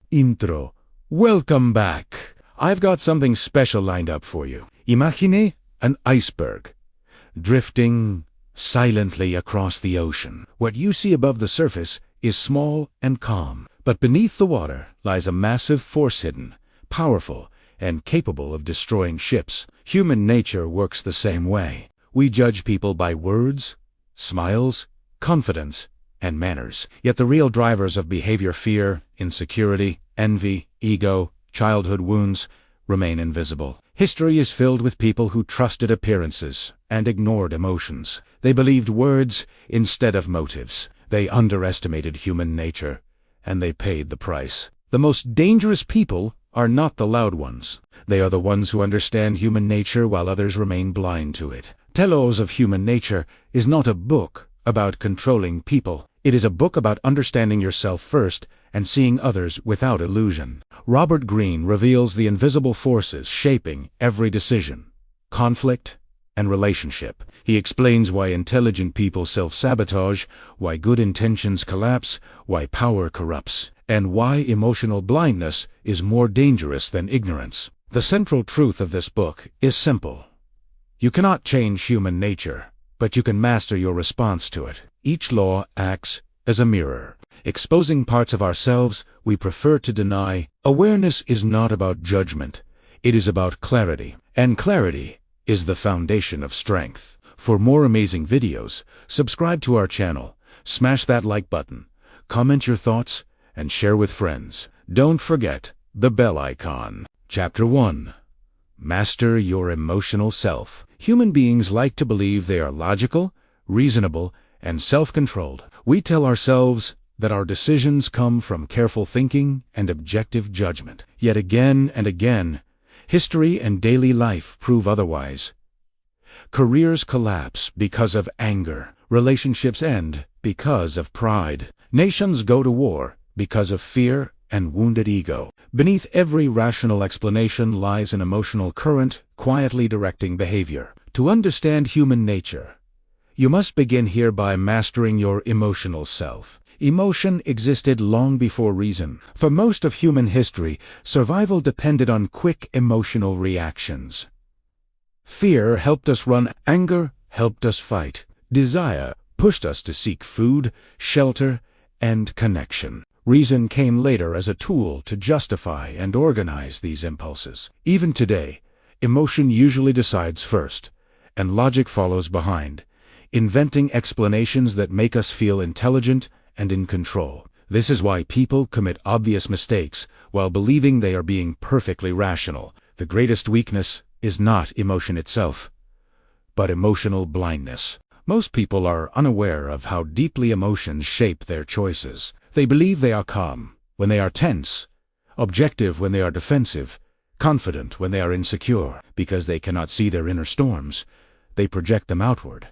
Intro. Welcome back. I've got something special lined up for you. Imagine an iceberg drifting silently across the ocean. What you see above the surface is small and calm, but beneath the water lies a massive force hidden, powerful, and capable of destroying ships. Human nature works the same way. We judge people by words, smiles, confidence, and manners. Yet the real drivers of behavior, fear, insecurity, envy, ego, childhood wounds, remain invisible. History is filled with people who trusted appearances and ignored emotions. They believed words instead of motives. They underestimated human nature, and they paid the price. The most dangerous people are not the loud ones. They are the ones who understand human nature while others remain blind to it. Telos of Human Nature is not a book about controlling people. It is a book about understanding yourself first and seeing others without illusion. Robert Greene reveals the invisible forces shaping every decision, conflict, and relationship. He explains why intelligent people self-sabotage, why good intentions collapse, why power corrupts, and why emotional blindness is more dangerous than ignorance. The central truth of this book is simple. You cannot change human nature, but you can master your response to it. Each law acts as a mirror, exposing parts of ourselves we prefer to deny. Awareness is not about judgment. It is about clarity, and clarity is the foundation of strength. For more amazing videos, subscribe to our channel, smash that like button, comment your thoughts, and share with friends. Don't forget the bell icon. Chapter 1. Master Your Emotional Self. Human beings like to believe they are logical, reasonable, and self-controlled. We tell ourselves that our decisions come from careful thinking and objective judgment. Yet again and again, history and daily life prove otherwise. Careers collapse because of anger. Relationships end because of pride. Nations go to war because of fear and wounded ego. Beneath every rational explanation lies an emotional current quietly directing behavior. To understand human nature, you must begin here by mastering your emotional self. Emotion existed long before reason. For most of human history, survival depended on quick emotional reactions. Fear helped us run. Anger helped us fight. Desire pushed us to seek food, shelter, and connection. Reason came later as a tool to justify and organize these impulses. Even today, emotion usually decides first, and logic follows behind, inventing explanations that make us feel intelligent and in control. This is why people commit obvious mistakes while believing they are being perfectly rational. The greatest weakness is not emotion itself, but emotional blindness. Most people are unaware of how deeply emotions shape their choices. They believe they are calm when they are tense, objective when they are defensive, confident when they are insecure. Because they cannot see their inner storms, they project them outward.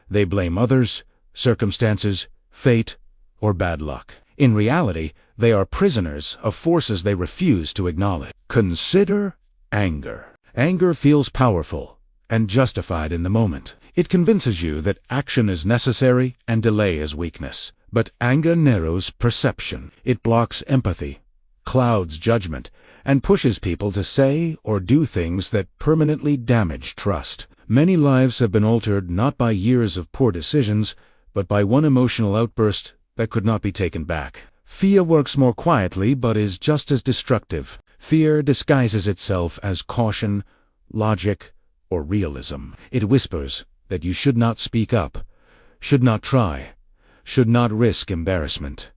They blame others, circumstances, fate, or bad luck. In reality, they are prisoners of forces they refuse to acknowledge. Consider anger. Anger feels powerful and justified in the moment. It convinces you that action is necessary and delay is weakness. But anger narrows perception. It blocks empathy, clouds judgment, and pushes people to say or do things that permanently damage trust. Many lives have been altered not by years of poor decisions, but by one emotional outburst that could not be taken back. Fear works more quietly but is just as destructive. Fear disguises itself as caution, logic, or realism. It whispers that you should not speak up, should not try, should not risk embarrassment.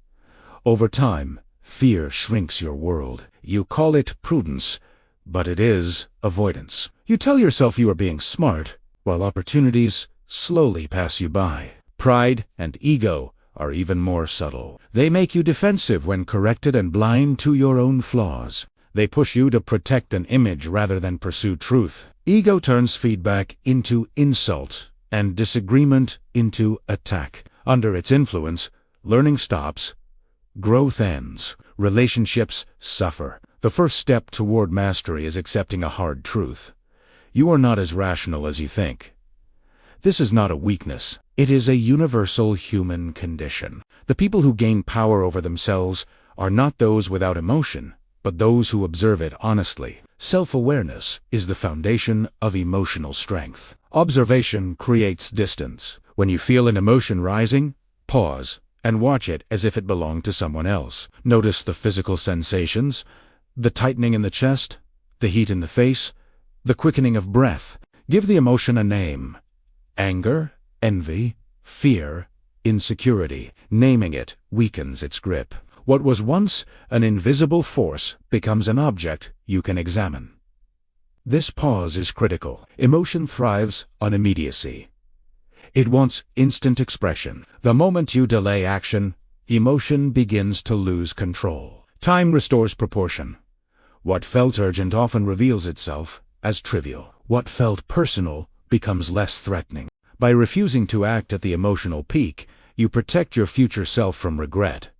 Over time, fear shrinks your world. You call it prudence, but it is avoidance. You tell yourself you are being smart, while opportunities slowly pass you by. Pride and ego are even more subtle. They make you defensive when corrected and blind to your own flaws. They push you to protect an image rather than pursue truth. Ego turns feedback into insult and disagreement into attack. Under its influence, learning stops, growth ends, relationships suffer. The first step toward mastery is accepting a hard truth. You are not as rational as you think. This is not a weakness. It is a universal human condition. The people who gain power over themselves are not those without emotion, but those who observe it honestly. Self-awareness is the foundation of emotional strength. Observation creates distance. When you feel an emotion rising, pause and watch it as if it belonged to someone else. Notice the physical sensations, the tightening in the chest, the heat in the face, the quickening of breath. Give the emotion a name: anger, envy, fear, insecurity. Naming it weakens its grip. What was once an invisible force becomes an object you can examine. This pause is critical. Emotion thrives on immediacy. It wants instant expression. The moment you delay action, emotion begins to lose control. Time restores proportion. What felt urgent often reveals itself as trivial. What felt personal becomes less threatening. By refusing to act at the emotional peak, you protect your future self from regret.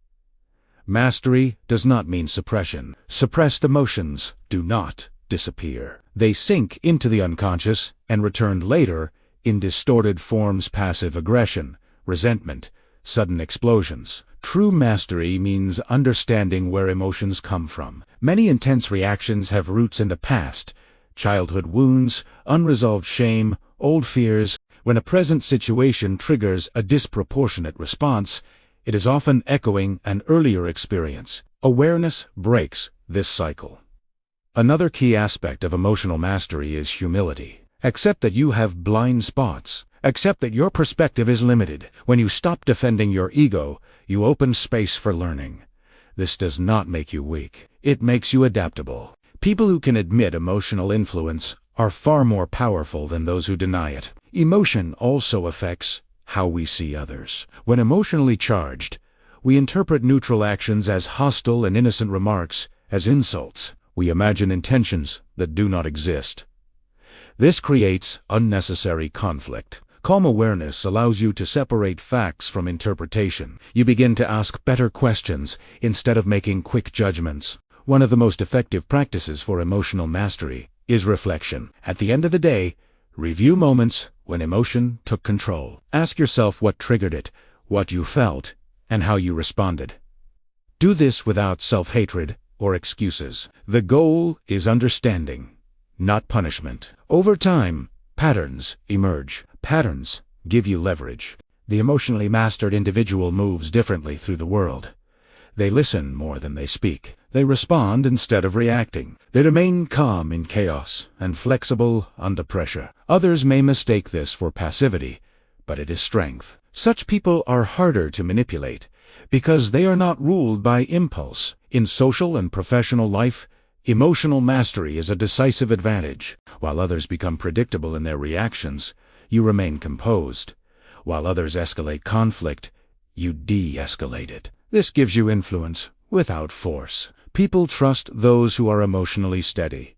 Mastery does not mean suppression. Suppressed emotions do not disappear. They sink into the unconscious and return later in distorted forms: passive aggression, resentment, sudden explosions. True mastery means understanding where emotions come from. Many intense reactions have roots in the past: childhood wounds, unresolved shame, old fears. When a present situation triggers a disproportionate response, it is often echoing an earlier experience. Awareness breaks this cycle. Another key aspect of emotional mastery is humility. Accept that you have blind spots. Accept that your perspective is limited. When you stop defending your ego, you open space for learning. This does not make you weak. It makes you adaptable. People who can admit emotional influence are far more powerful than those who deny it. Emotion also affects how we see others. When emotionally charged, we interpret neutral actions as hostile and innocent remarks as insults. We imagine intentions that do not exist. This creates unnecessary conflict. Calm awareness allows you to separate facts from interpretation. You begin to ask better questions instead of making quick judgments. One of the most effective practices for emotional mastery is reflection. At the end of the day, review moments when emotion took control. Ask yourself what triggered it, what you felt, and how you responded. Do this without self-hatred or excuses. The goal is understanding, not punishment. Over time, patterns emerge. Patterns give you leverage. The emotionally mastered individual moves differently through the world. They listen more than they speak. They respond instead of reacting. They remain calm in chaos and flexible under pressure. Others may mistake this for passivity, but it is strength. Such people are harder to manipulate because they are not ruled by impulse. In social and professional life, emotional mastery is a decisive advantage. While others become predictable in their reactions, you remain composed. While others escalate conflict, you de-escalate it. This gives you influence without force. People trust those who are emotionally steady.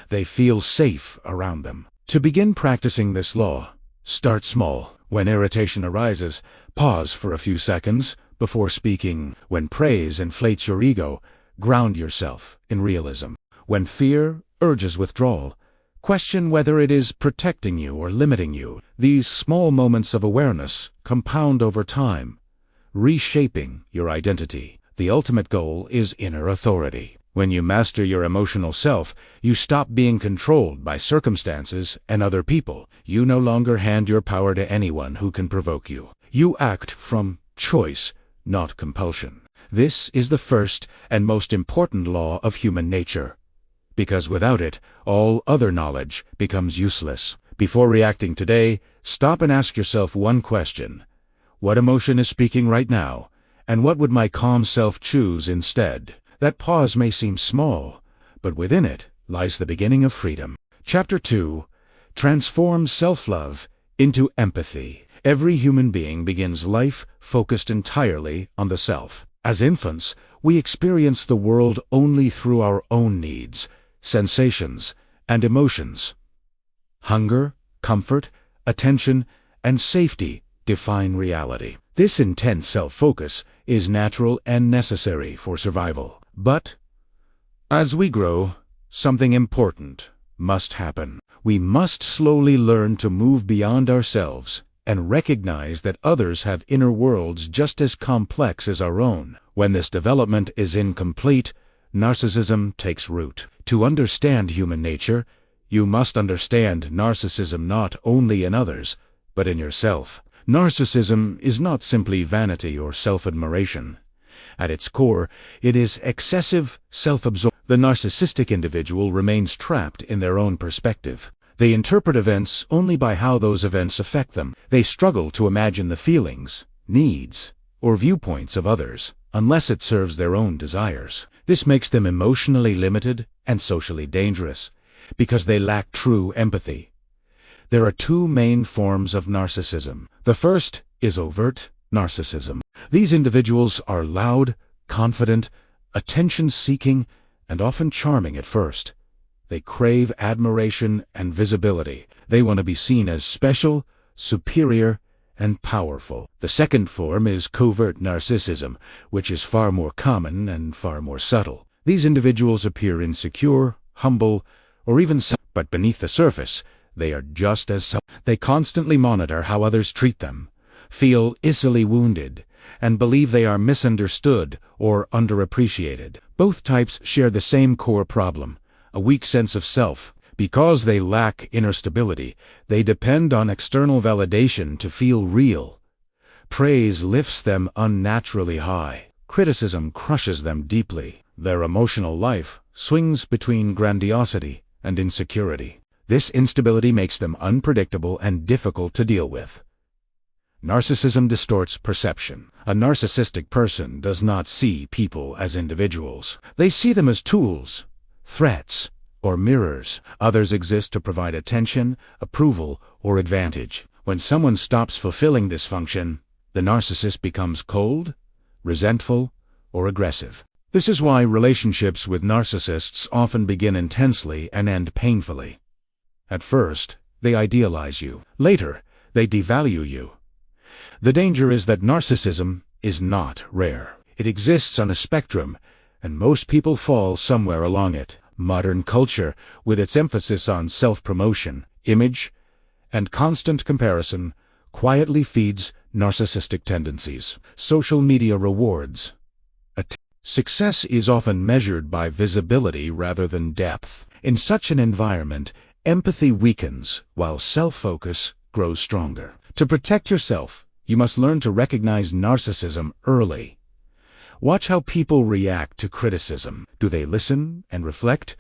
They feel safe around them. To begin practicing this law, start small. When irritation arises, pause for a few seconds before speaking. When praise inflates your ego, ground yourself in realism. When fear urges withdrawal, question whether it is protecting you or limiting you. These small moments of awareness compound over time, reshaping your identity. The ultimate goal is inner authority. When you master your emotional self, you stop being controlled by circumstances and other people. You no longer hand your power to anyone who can provoke you. You act from choice, not compulsion. This is the first and most important law of human nature, because without it, all other knowledge becomes useless. Before reacting today, stop and ask yourself one question. What emotion is speaking right now, and what would my calm self choose instead? That pause may seem small, but within it lies the beginning of freedom. Chapter 2. Transform self-love into empathy. Every human being begins life focused entirely on the self. As infants, we experience the world only through our own needs, sensations, and emotions. Hunger, comfort, attention, and safety define reality. This intense self-focus is natural and necessary for survival. But as we grow, something important must happen. We must slowly learn to move beyond ourselves and recognize that others have inner worlds just as complex as our own. When this development is incomplete, narcissism takes root. To understand human nature, you must understand narcissism not only in others, but in yourself. Narcissism is not simply vanity or self-admiration. At its core, it is excessive self-absorption. The narcissistic individual remains trapped in their own perspective. They interpret events only by how those events affect them. They struggle to imagine the feelings, needs, or viewpoints of others, unless it serves their own desires. This makes them emotionally limited and socially dangerous, because they lack true empathy. There are two main forms of narcissism. The first is overt narcissism. These individuals are loud, confident, attention-seeking, and often charming at first. They crave admiration and visibility. They want to be seen as special, superior, and powerful. The second form is covert narcissism, which is far more common and far more subtle. These individuals appear insecure, humble, or even but beneath the surface, they are just as They constantly monitor how others treat them, feel easily wounded, and believe they are misunderstood or underappreciated. Both types share the same core problem, a weak sense of self. Because they lack inner stability, they depend on external validation to feel real. Praise lifts them unnaturally high. Criticism crushes them deeply. Their emotional life swings between grandiosity and insecurity. This instability makes them unpredictable and difficult to deal with. Narcissism distorts perception. A narcissistic person does not see people as individuals. They see them as tools, threats, or mirrors. Others exist to provide attention, approval, or advantage. When someone stops fulfilling this function, the narcissist becomes cold, resentful, or aggressive. This is why relationships with narcissists often begin intensely and end painfully. At first, they idealize you. Later, they devalue you. The danger is that narcissism is not rare. It exists on a spectrum, and most people fall somewhere along it. Modern culture, with its emphasis on self-promotion, image, and constant comparison, quietly feeds narcissistic tendencies. Social media rewards. Success is often measured by visibility rather than depth. In such an environment, empathy weakens while self-focus grows stronger. To protect yourself, you must learn to recognize narcissism early. Watch how people react to criticism. Do they listen and reflect,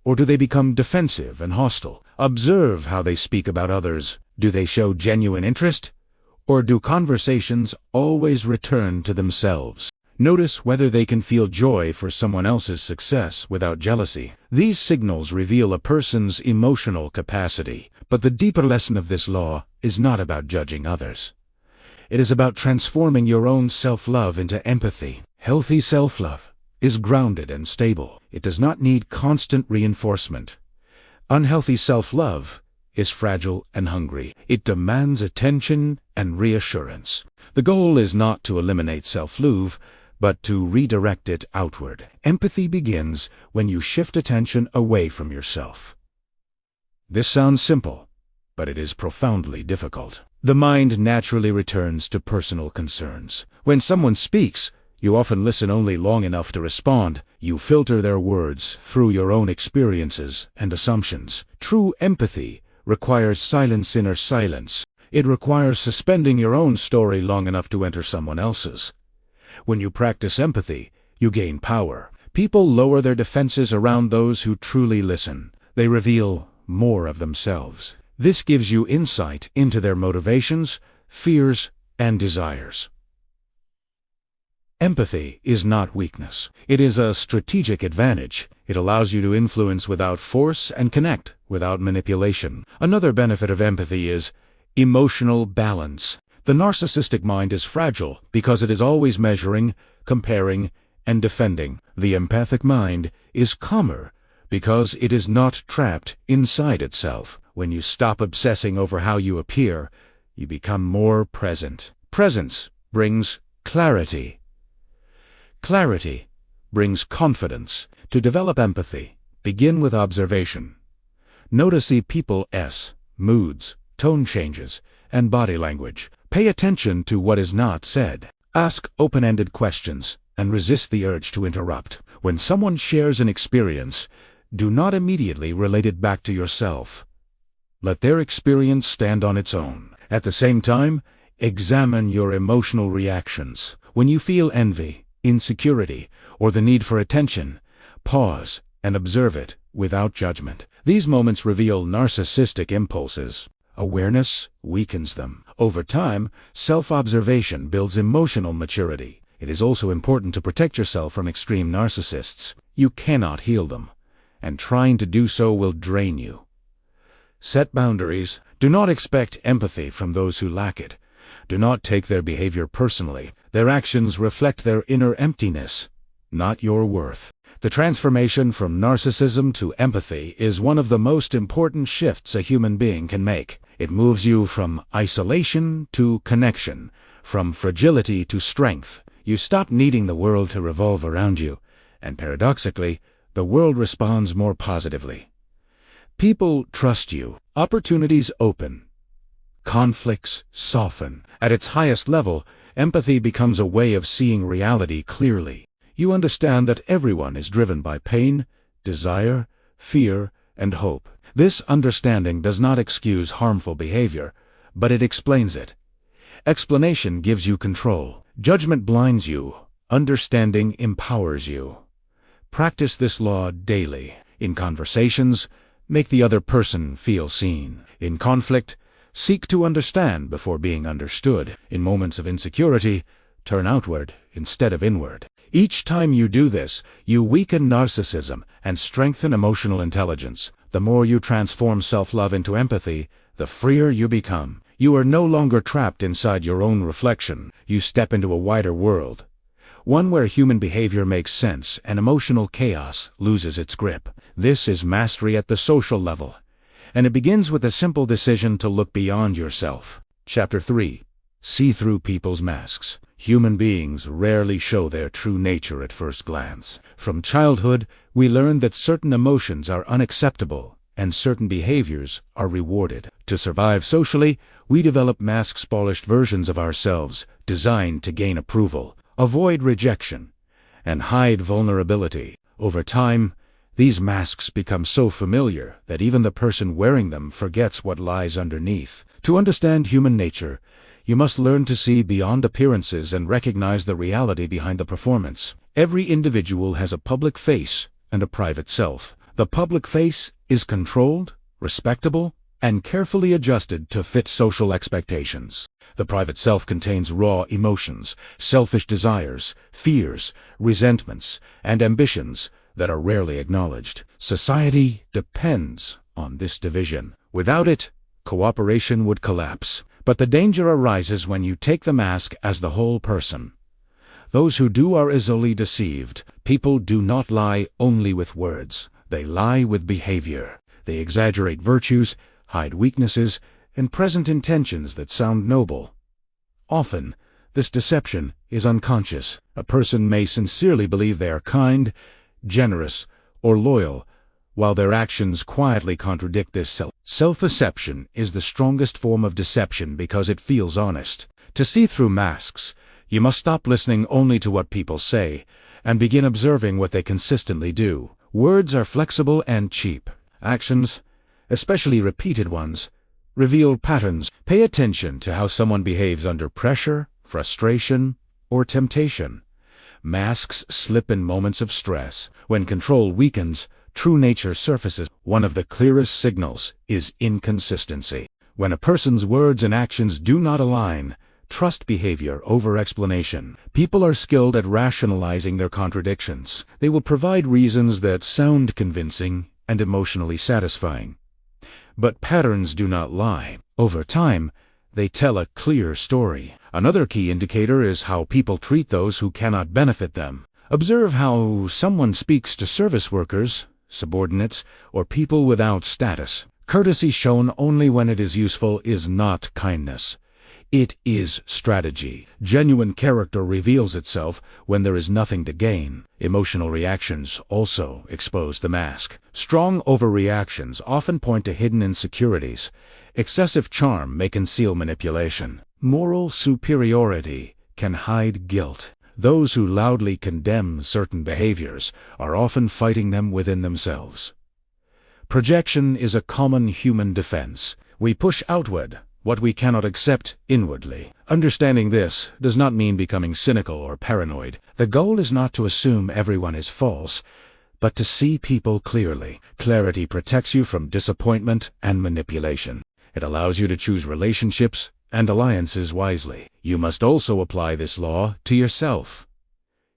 or do they become defensive and hostile? Observe how they speak about others. Do they show genuine interest, or do conversations always return to themselves? Notice whether they can feel joy for someone else's success without jealousy. These signals reveal a person's emotional capacity. But the deeper lesson of this law is not about judging others. It is about transforming your own self-love into empathy. Healthy self-love is grounded and stable. It does not need constant reinforcement. Unhealthy self-love is fragile and hungry. It demands attention and reassurance. The goal is not to eliminate self-love, but to redirect it outward. Empathy begins when you shift attention away from yourself. This sounds simple, but it is profoundly difficult. The mind naturally returns to personal concerns. When someone speaks, you often listen only long enough to respond. You filter their words through your own experiences and assumptions. True empathy requires inner silence. It requires suspending your own story long enough to enter someone else's. When you practice empathy, you gain power. People lower their defenses around those who truly listen. They reveal more of themselves. This gives you insight into their motivations, fears, and desires. Empathy is not weakness. It is a strategic advantage. It allows you to influence without force and connect without manipulation. Another benefit of empathy is emotional balance. The narcissistic mind is fragile because it is always measuring, comparing, and defending. The empathic mind is calmer because it is not trapped inside itself. When you stop obsessing over how you appear, you become more present. Presence brings clarity. Clarity brings confidence. To develop empathy, begin with observation. Notice people's moods, tone changes, and body language. Pay attention to what is not said. Ask open-ended questions and resist the urge to interrupt. When someone shares an experience, do not immediately relate it back to yourself. Let their experience stand on its own. At the same time, examine your emotional reactions. When you feel envy, insecurity, or the need for attention, pause and observe it without judgment. These moments reveal narcissistic impulses. Awareness weakens them. Over time, self-observation builds emotional maturity. It is also important to protect yourself from extreme narcissists. You cannot heal them, and trying to do so will drain you. Set boundaries. Do not expect empathy from those who lack it. Do not take their behavior personally. Their actions reflect their inner emptiness, not your worth. The transformation from narcissism to empathy is one of the most important shifts a human being can make. It moves you from isolation to connection, from fragility to strength. You stop needing the world to revolve around you, and paradoxically, the world responds more positively. People trust you. Opportunities open. Conflicts soften. At its highest level, empathy becomes a way of seeing reality clearly. You understand that everyone is driven by pain, desire, fear, and hope. This understanding does not excuse harmful behavior, but it explains it. Explanation gives you control. Judgment blinds you. Understanding empowers you. Practice this law daily. In conversations, make the other person feel seen. In conflict, seek to understand before being understood. In moments of insecurity, turn outward instead of inward. Each time you do this, you weaken narcissism and strengthen emotional intelligence. The more you transform self-love into empathy, the freer you become. You are no longer trapped inside your own reflection. You step into a wider world, one where human behavior makes sense and emotional chaos loses its grip. This is mastery at the social level, and it begins with a simple decision to look beyond yourself. Chapter 3. See through people's masks. Human beings rarely show their true nature at first glance. From childhood, we learn that certain emotions are unacceptable and certain behaviors are rewarded. To survive socially, we develop mask-polished versions of ourselves designed to gain approval, avoid rejection, and hide vulnerability. Over time, these masks become so familiar that even the person wearing them forgets what lies underneath. To understand human nature, you must learn to see beyond appearances and recognize the reality behind the performance. Every individual has a public face and a private self. The public face is controlled, respectable, and carefully adjusted to fit social expectations. The private self contains raw emotions, selfish desires, fears, resentments, and ambitions that are rarely acknowledged. Society depends on this division. Without it, cooperation would collapse. But the danger arises when you take the mask as the whole person. Those who do are easily deceived. People do not lie only with words. They lie with behavior. They exaggerate virtues, hide weaknesses, and present intentions that sound noble. Often, this deception is unconscious. A person may sincerely believe they are kind, generous, or loyal, while their actions quietly contradict this self-deception is the strongest form of deception because it feels honest. To see through masks, you must stop listening only to what people say and begin observing what they consistently do. Words are flexible and cheap. Actions, especially repeated ones, reveal patterns. Pay attention to how someone behaves under pressure, frustration, or temptation. Masks slip in moments of stress. When control weakens, true nature surfaces. One of the clearest signals is inconsistency. When a person's words and actions do not align, trust behavior over explanation. People are skilled at rationalizing their contradictions. They will provide reasons that sound convincing and emotionally satisfying. But patterns do not lie. Over time, they tell a clear story. Another key indicator is how people treat those who cannot benefit them. Observe how someone speaks to service workers, subordinates, or people without status. Courtesy shown only when it is useful is not kindness. It is strategy. Genuine character reveals itself when there is nothing to gain. Emotional reactions also expose the mask. Strong overreactions often point to hidden insecurities. Excessive charm may conceal manipulation. Moral superiority can hide guilt. Those who loudly condemn certain behaviors are often fighting them within themselves. Projection is a common human defense. We push outward what we cannot accept inwardly. Understanding this does not mean becoming cynical or paranoid. The goal is not to assume everyone is false, but to see people clearly. Clarity protects you from disappointment and manipulation. It allows you to choose relationships and alliances wisely. You must also apply this law to yourself.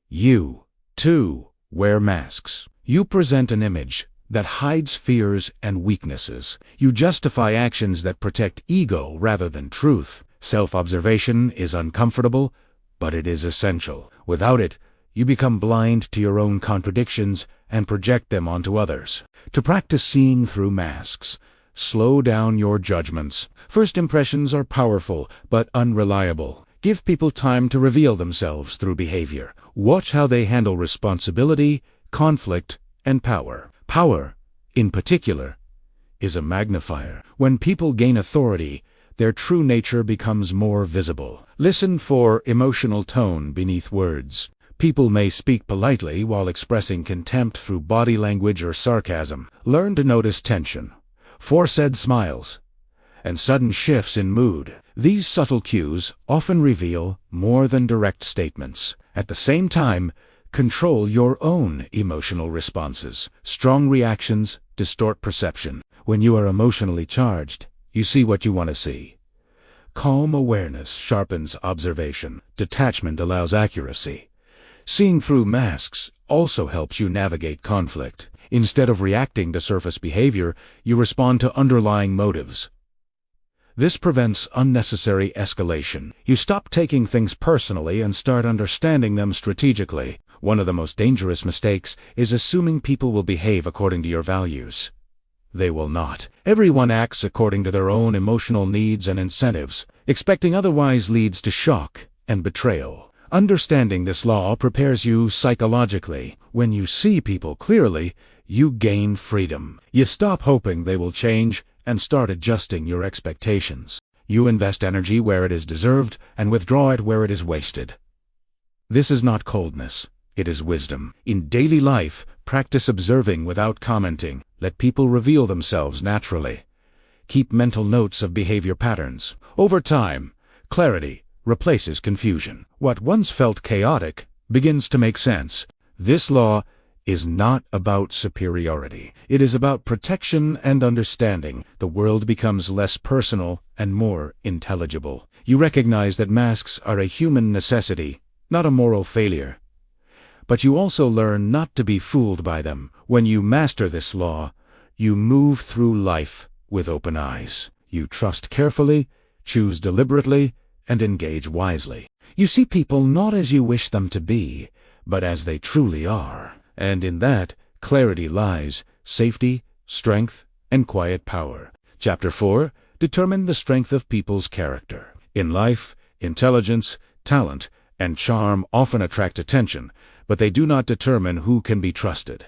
You, too, wear masks. You present an image that hides fears and weaknesses. You justify actions that protect ego rather than truth. Self-observation is uncomfortable, but it is essential. Without it, you become blind to your own contradictions and project them onto others. To practice seeing through masks, slow down your judgments. First impressions are powerful, but unreliable. Give people time to reveal themselves through behavior. Watch how they handle responsibility, conflict, and power. Power, in particular, is a magnifier. When people gain authority, their true nature becomes more visible. Listen for emotional tone beneath words. People may speak politely while expressing contempt through body language or sarcasm. Learn to notice tension, forced smiles, and sudden shifts in mood. These subtle cues often reveal more than direct statements. At the same time, control your own emotional responses. Strong reactions distort perception. When you are emotionally charged, you see what you want to see. Calm awareness sharpens observation. Detachment allows accuracy. Seeing through masks also helps you navigate conflict. Instead of reacting to surface behavior, you respond to underlying motives. This prevents unnecessary escalation. You stop taking things personally and start understanding them strategically. One of the most dangerous mistakes is assuming people will behave according to your values. They will not. Everyone acts according to their own emotional needs and incentives. Expecting otherwise leads to shock and betrayal. Understanding this law prepares you psychologically. When you see people clearly, you gain freedom. You stop hoping they will change and start adjusting your expectations. You invest energy where it is deserved and withdraw it where it is wasted. This is not coldness. It is wisdom. In daily life, practice observing without commenting. Let people reveal themselves naturally. Keep mental notes of behavior patterns. Over time, clarity replaces confusion. What once felt chaotic begins to make sense. This law is not about superiority. It is about protection and understanding. The world becomes less personal and more intelligible. You recognize that masks are a human necessity, not a moral failure. But you also learn not to be fooled by them. When you master this law, you move through life with open eyes. You trust carefully, choose deliberately, and engage wisely. You see people not as you wish them to be, but as they truly are. And in that, clarity lies, safety, strength, and quiet power. Chapter 4. Determine the strength of people's character. In life, intelligence, talent, and charm often attract attention, but they do not determine who can be trusted.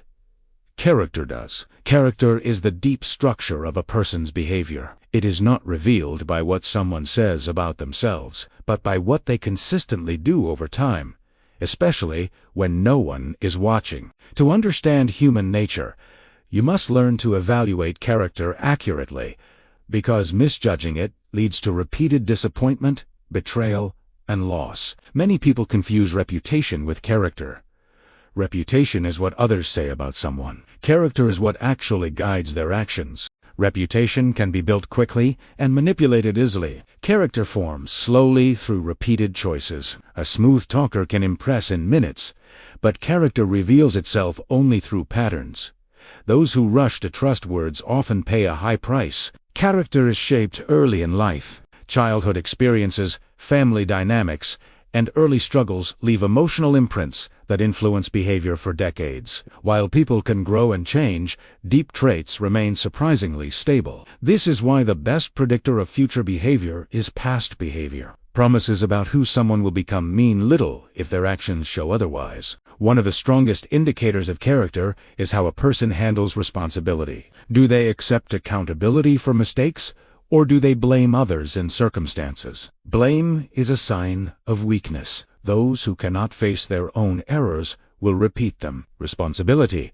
Character does. Character is the deep structure of a person's behavior. It is not revealed by what someone says about themselves, but by what they consistently do over time, especially when no one is watching. To understand human nature, you must learn to evaluate character accurately, because misjudging it leads to repeated disappointment, betrayal, and loss. Many people confuse reputation with character. Reputation is what others say about someone. Character is what actually guides their actions. Reputation can be built quickly and manipulated easily. Character forms slowly through repeated choices. A smooth talker can impress in minutes, but character reveals itself only through patterns. Those who rush to trust words often pay a high price. Character is shaped early in life. Childhood experiences, family dynamics, and early struggles leave emotional imprints that influence behavior for decades. While people can grow and change, deep traits remain surprisingly stable. This is why the best predictor of future behavior is past behavior. Promises about who someone will become mean little if their actions show otherwise. One of the strongest indicators of character is how a person handles responsibility. Do they accept accountability for mistakes, or do they blame others and circumstances? Blame is a sign of weakness. Those who cannot face their own errors will repeat them. Responsibility,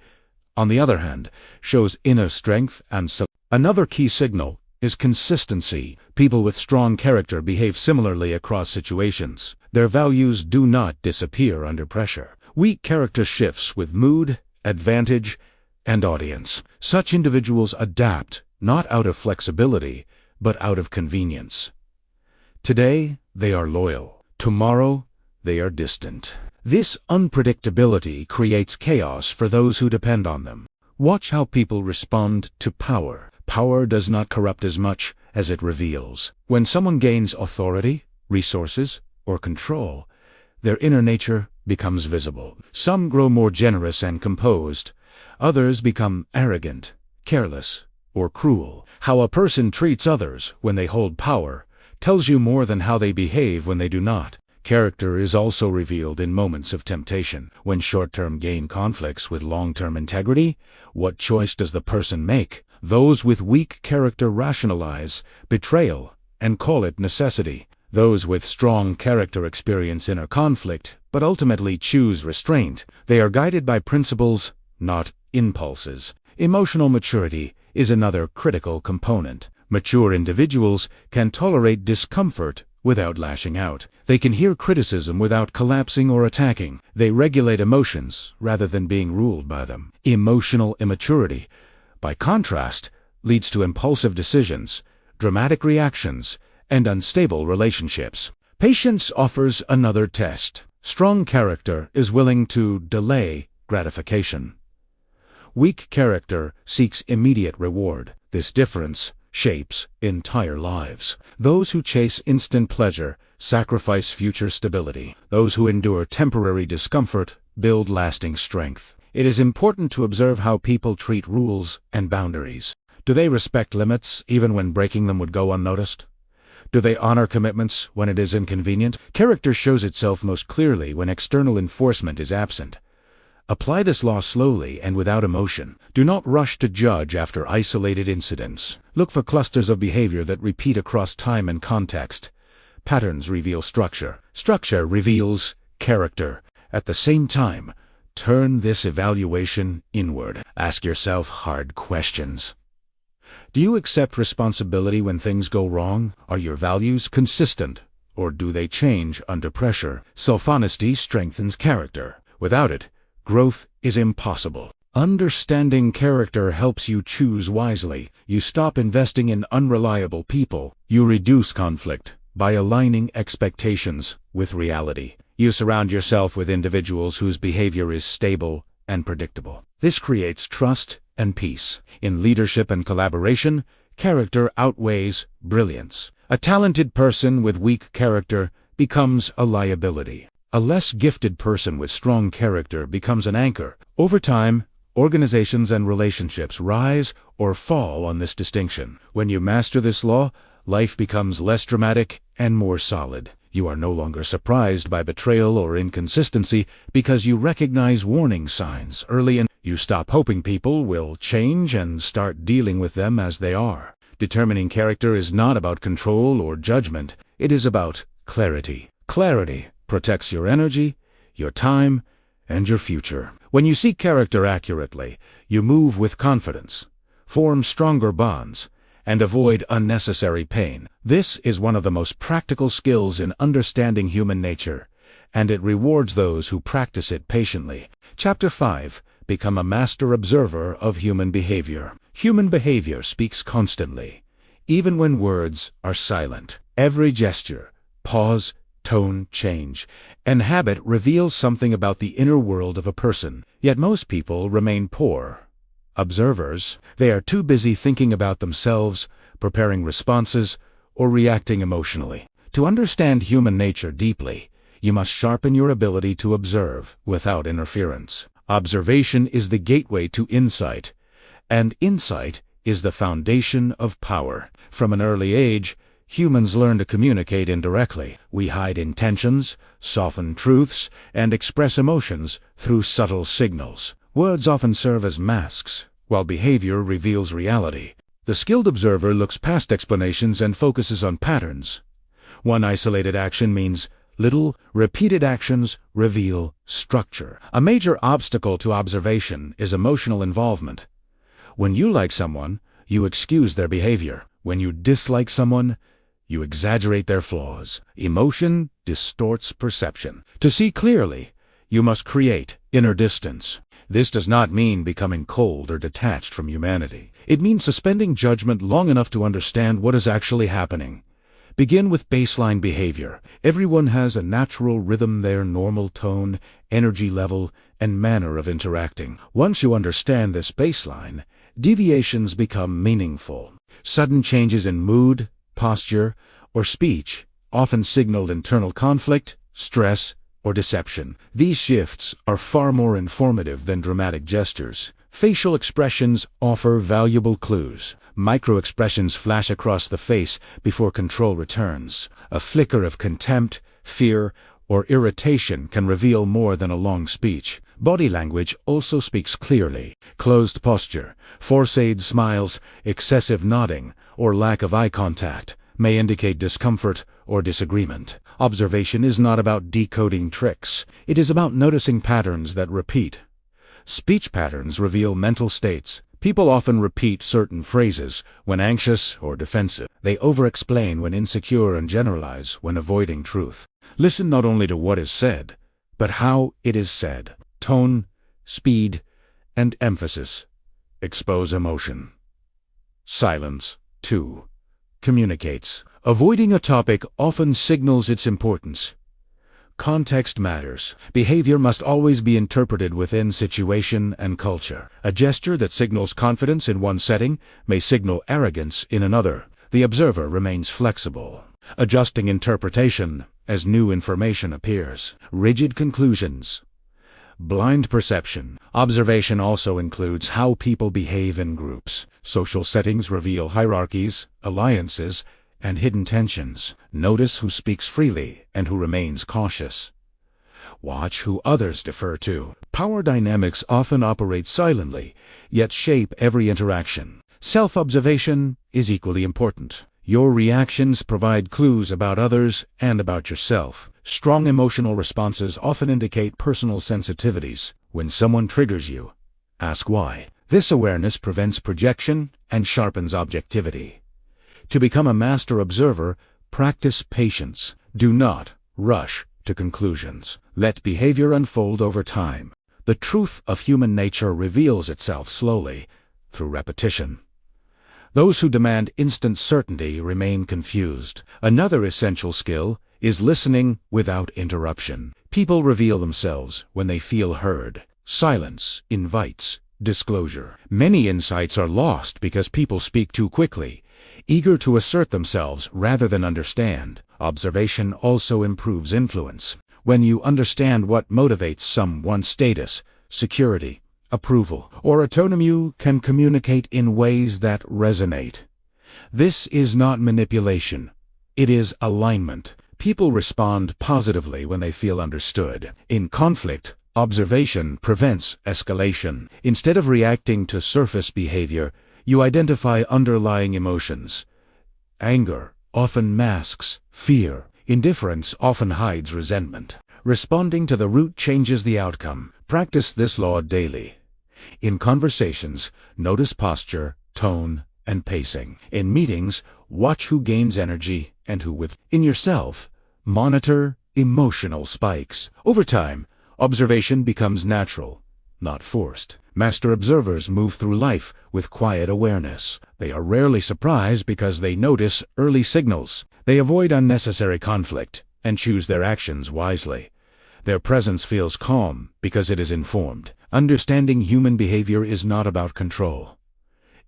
on the other hand, shows inner strength and Another key signal is consistency. People with strong character behave similarly across situations. Their values do not disappear under pressure. Weak character shifts with mood, advantage, and audience. Such individuals adapt, not out of flexibility, but out of convenience. Today, they are loyal. Tomorrow, they are distant. This unpredictability creates chaos for those who depend on them. Watch how people respond to power. Power does not corrupt as much as it reveals. When someone gains authority, resources, or control, their inner nature becomes visible. Some grow more generous and composed. Others become arrogant, careless, or cruel. How a person treats others when they hold power tells you more than how they behave when they do not. Character is also revealed in moments of temptation. When short-term gain conflicts with long-term integrity, what choice does the person make? Those with weak character rationalize betrayal and call it necessity. Those with strong character experience inner conflict, but ultimately choose restraint. They are guided by principles, not impulses. Emotional maturity is another critical component. Mature individuals can tolerate discomfort without lashing out. They can hear criticism without collapsing or attacking. They regulate emotions rather than being ruled by them. Emotional immaturity, by contrast, leads to impulsive decisions, dramatic reactions, and unstable relationships. Patience offers another test. Strong character is willing to delay gratification. Weak character seeks immediate reward. This difference shapes entire lives. Those who chase instant pleasure sacrifice future stability. Those who endure temporary discomfort build lasting strength. It is important to observe how people treat rules and boundaries. Do they respect limits even when breaking them would go unnoticed? Do they honor commitments when it is inconvenient? Character shows itself most clearly when external enforcement is absent. Apply this law slowly and without emotion. Do not rush to judge after isolated incidents. Look for clusters of behavior that repeat across time and context. Patterns reveal structure. Structure reveals character. At the same time, turn this evaluation inward. Ask yourself hard questions. Do you accept responsibility when things go wrong? Are your values consistent, or do they change under pressure? Self-honesty strengthens character. Without it, growth is impossible. Understanding character helps you choose wisely. You stop investing in unreliable people. You reduce conflict by aligning expectations with reality. You surround yourself with individuals whose behavior is stable and predictable. This creates trust and peace. In leadership and collaboration, character outweighs brilliance. A talented person with weak character becomes a liability. A less gifted person with strong character becomes an anchor. Over time, organizations and relationships rise or fall on this distinction. When you master this law, life becomes less dramatic and more solid. You are no longer surprised by betrayal or inconsistency because you recognize warning signs early and you stop hoping people will change and start dealing with them as they are. Determining character is not about control or judgment. It is about clarity. Clarity protects your energy, your time, and your future. When you see character accurately, you move with confidence, form stronger bonds, and avoid unnecessary pain. This is one of the most practical skills in understanding human nature, and it rewards those who practice it patiently. Chapter 5. Become a master observer of human behavior. Human behavior speaks constantly, even when words are silent. Every gesture, pause, tone change, and habit reveals something about the inner world of a person. Yet most people remain poor observers. They are too busy thinking about themselves, preparing responses, or reacting emotionally. To understand human nature deeply, you must sharpen your ability to observe without interference. Observation is the gateway to insight, and insight is the foundation of power. From an early age, humans learn to communicate indirectly. We hide intentions, soften truths, and express emotions through subtle signals. Words often serve as masks, while behavior reveals reality. The skilled observer looks past explanations and focuses on patterns. One isolated action means little, repeated actions reveal structure. A major obstacle to observation is emotional involvement. When you like someone, you excuse their behavior. When you dislike someone, you exaggerate their flaws. Emotion distorts perception. To see clearly, you must create inner distance. This does not mean becoming cold or detached from humanity. It means suspending judgment long enough to understand what is actually happening. Begin with baseline behavior. Everyone has a natural rhythm, their normal tone, energy level, and manner of interacting. Once you understand this baseline, deviations become meaningful. Sudden changes in mood, posture, or speech often signal internal conflict, stress, or deception. These shifts are far more informative than dramatic gestures. Facial expressions offer valuable clues. Micro-expressions flash across the face before control returns. A flicker of contempt, fear, or irritation can reveal more than a long speech. Body language also speaks clearly. Closed posture, forced smiles, excessive nodding, or lack of eye contact may indicate discomfort or disagreement. Observation is not about decoding tricks. It is about noticing patterns that repeat. Speech patterns reveal mental states. People often repeat certain phrases when anxious or defensive. They over-explain when insecure and generalize when avoiding truth. Listen not only to what is said, but how it is said. Tone, speed, and emphasis expose emotion. Silence, too, communicates. Avoiding a topic often signals its importance. Context matters. Behavior must always be interpreted within situation and culture. A gesture that signals confidence in one setting may signal arrogance in another. The observer remains flexible, adjusting interpretation as new information appears. Rigid conclusions. Blind perception. Observation also includes how people behave in groups. Social settings reveal hierarchies, alliances, and hidden tensions. Notice who speaks freely and who remains cautious. Watch who others defer to. Power dynamics often operate silently, yet shape every interaction. Self-observation is equally important. Your reactions provide clues about others and about yourself. Strong emotional responses often indicate personal sensitivities. When someone triggers you, ask why. This awareness prevents projection and sharpens objectivity. To become a master observer, practice patience. Do not rush to conclusions. Let behavior unfold over time. The truth of human nature reveals itself slowly, through repetition. Those who demand instant certainty remain confused. Another essential skill is listening without interruption. People reveal themselves when they feel heard. Silence invites disclosure. Many insights are lost because people speak too quickly, eager to assert themselves rather than understand. Observation also improves influence. When you understand what motivates someone's status, security, approval, or autonomy, you can communicate in ways that resonate. This is not manipulation. It is alignment. People respond positively when they feel understood. In conflict, observation prevents escalation. Instead of reacting to surface behavior, you identify underlying emotions. Anger often masks fear. Indifference often hides resentment. Responding to the root changes the outcome. Practice this law daily. In conversations, notice posture, tone, and pacing. In meetings, watch who gains energy and who withdraws. In yourself, monitor emotional spikes. Over time, observation becomes natural, not forced. Master observers move through life with quiet awareness. They are rarely surprised because they notice early signals. They avoid unnecessary conflict and choose their actions wisely. Their presence feels calm because it is informed. Understanding human behavior is not about control.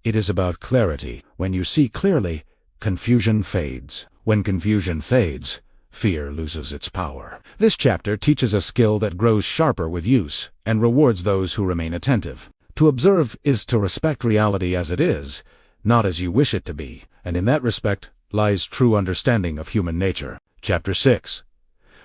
It is about clarity. When you see clearly, confusion fades. When confusion fades, fear loses its power. This chapter teaches a skill that grows sharper with use and rewards those who remain attentive. To observe is to respect reality as it is, not as you wish it to be, and in that respect lies true understanding of human nature. Chapter 6.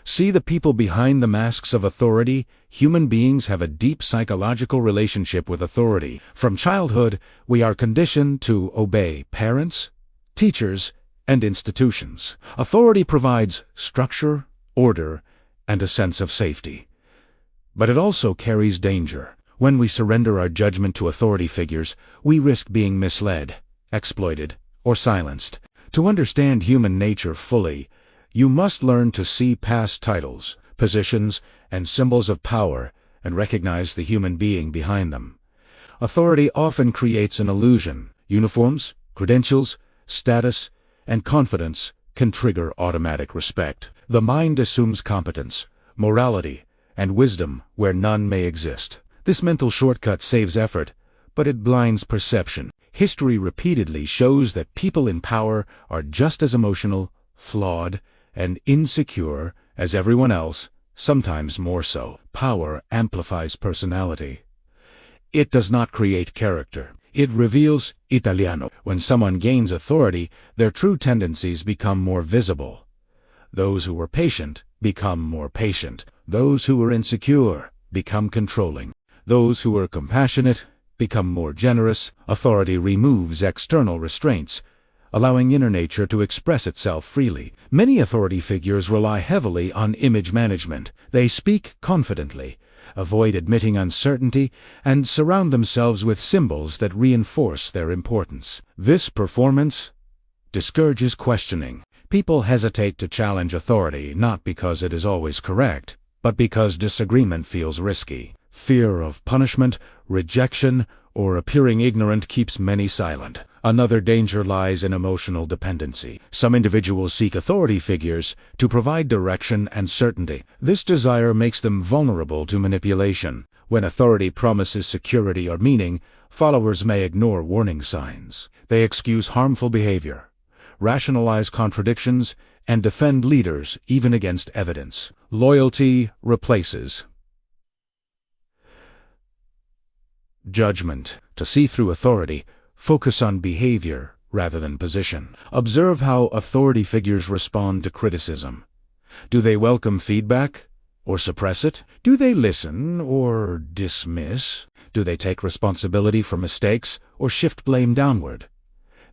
See the people behind the masks of authority? Human beings have a deep psychological relationship with authority. From childhood, we are conditioned to obey parents, teachers, and institutions. Authority provides structure, order, and a sense of safety. But it also carries danger. When we surrender our judgment to authority figures, we risk being misled, exploited, or silenced. To understand human nature fully, you must learn to see past titles, positions, and symbols of power and recognize the human being behind them. Authority often creates an illusion. Uniforms, credentials, status, and confidence can trigger automatic respect. The mind assumes competence, morality, and wisdom where none may exist. This mental shortcut saves effort, but it blinds perception. History repeatedly shows that people in power are just as emotional, flawed, and insecure as everyone else, sometimes more so. Power amplifies personality. It does not create character. It reveals Italiano. When someone gains authority, their true tendencies become more visible. Those who were patient become more patient. Those who were insecure become controlling. Those who were compassionate become more generous. Authority removes external restraints, allowing inner nature to express itself freely. Many authority figures rely heavily on image management. They speak confidently, avoid admitting uncertainty, and surround themselves with symbols that reinforce their importance. This performance discourages questioning. People hesitate to challenge authority not because it is always correct, but because disagreement feels risky. Fear of punishment, rejection, or appearing ignorant keeps many silent. Another danger lies in emotional dependency. Some individuals seek authority figures to provide direction and certainty. This desire makes them vulnerable to manipulation. When authority promises security or meaning, followers may ignore warning signs. They excuse harmful behavior, rationalize contradictions, and defend leaders even against evidence. Loyalty replaces judgment. To see through authority, focus on behavior rather than position. Observe how authority figures respond to criticism. Do they welcome feedback or suppress it? Do they listen or dismiss? Do they take responsibility for mistakes or shift blame downward?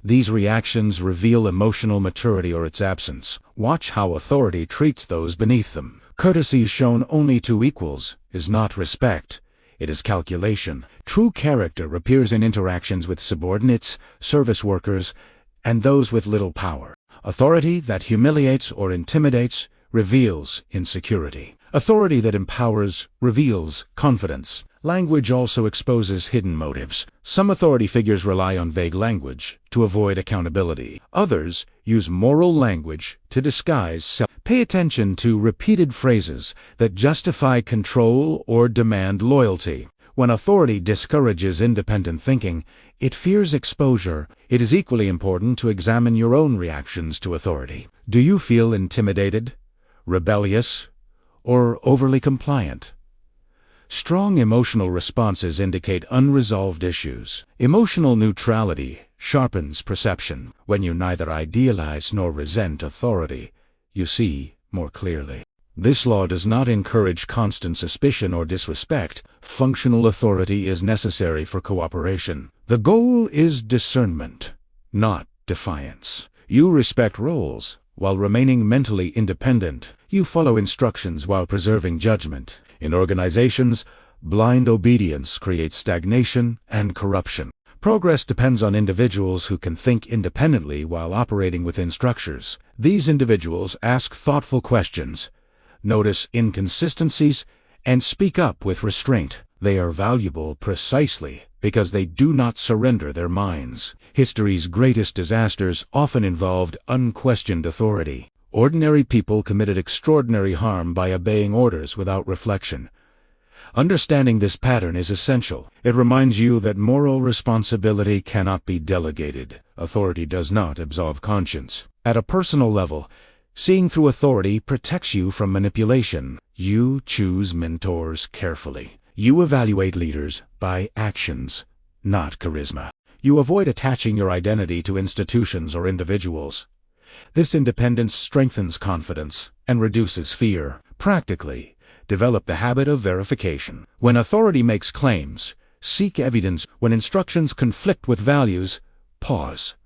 These reactions reveal emotional maturity or its absence. Watch how authority treats those beneath them. Courtesy shown only to equals is not respect. It is calculation. True character appears in interactions with subordinates, service workers, and those with little power. Authority that humiliates or intimidates reveals insecurity. Authority that empowers reveals confidence. Language also exposes hidden motives. Some authority figures rely on vague language to avoid accountability. Others use moral language to disguise self. Pay attention to repeated phrases that justify control or demand loyalty. When authority discourages independent thinking, it fears exposure. It is equally important to examine your own reactions to authority. Do you feel intimidated, rebellious, or overly compliant? Strong emotional responses indicate unresolved issues. Emotional neutrality sharpens perception. When you neither idealize nor resent authority, you see more clearly. This law does not encourage constant suspicion or disrespect. Functional authority is necessary for cooperation. The goal is discernment, not defiance. You respect roles while remaining mentally independent. You follow instructions while preserving judgment. In organizations, blind obedience creates stagnation and corruption. Progress depends on individuals who can think independently while operating within structures. These individuals ask thoughtful questions, notice inconsistencies, and speak up with restraint. They are valuable precisely because they do not surrender their minds. History's greatest disasters often involved unquestioned authority. Ordinary people committed extraordinary harm by obeying orders without reflection. Understanding this pattern is essential. It reminds you that moral responsibility cannot be delegated. Authority does not absolve conscience. At a personal level, seeing through authority protects you from manipulation. You choose mentors carefully. You evaluate leaders by actions, not charisma. You avoid attaching your identity to institutions or individuals. This independence strengthens confidence and reduces fear. Practically, develop the habit of verification. When authority makes claims, seek evidence. When instructions conflict with values, pause.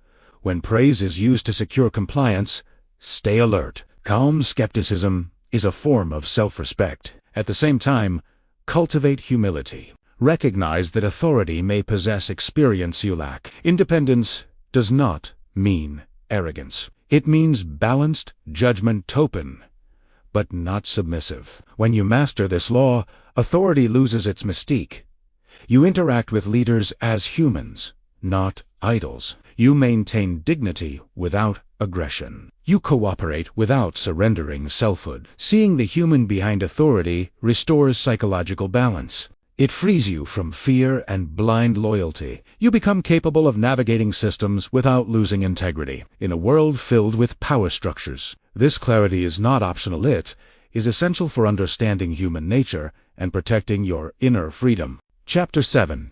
When praise is used to secure compliance, stay alert. Calm skepticism is a form of self-respect. At the same time, cultivate humility. Recognize that authority may possess experience you lack. Independence does not mean arrogance. It means balanced judgment, open, but not submissive. When you master this law, authority loses its mystique. You interact with leaders as humans, not idols. You maintain dignity without aggression. You cooperate without surrendering selfhood. Seeing the human behind authority restores psychological balance. It frees you from fear and blind loyalty. You become capable of navigating systems without losing integrity. In a world filled with power structures, this clarity is not optional. It is essential for understanding human nature and protecting your inner freedom. Chapter 7.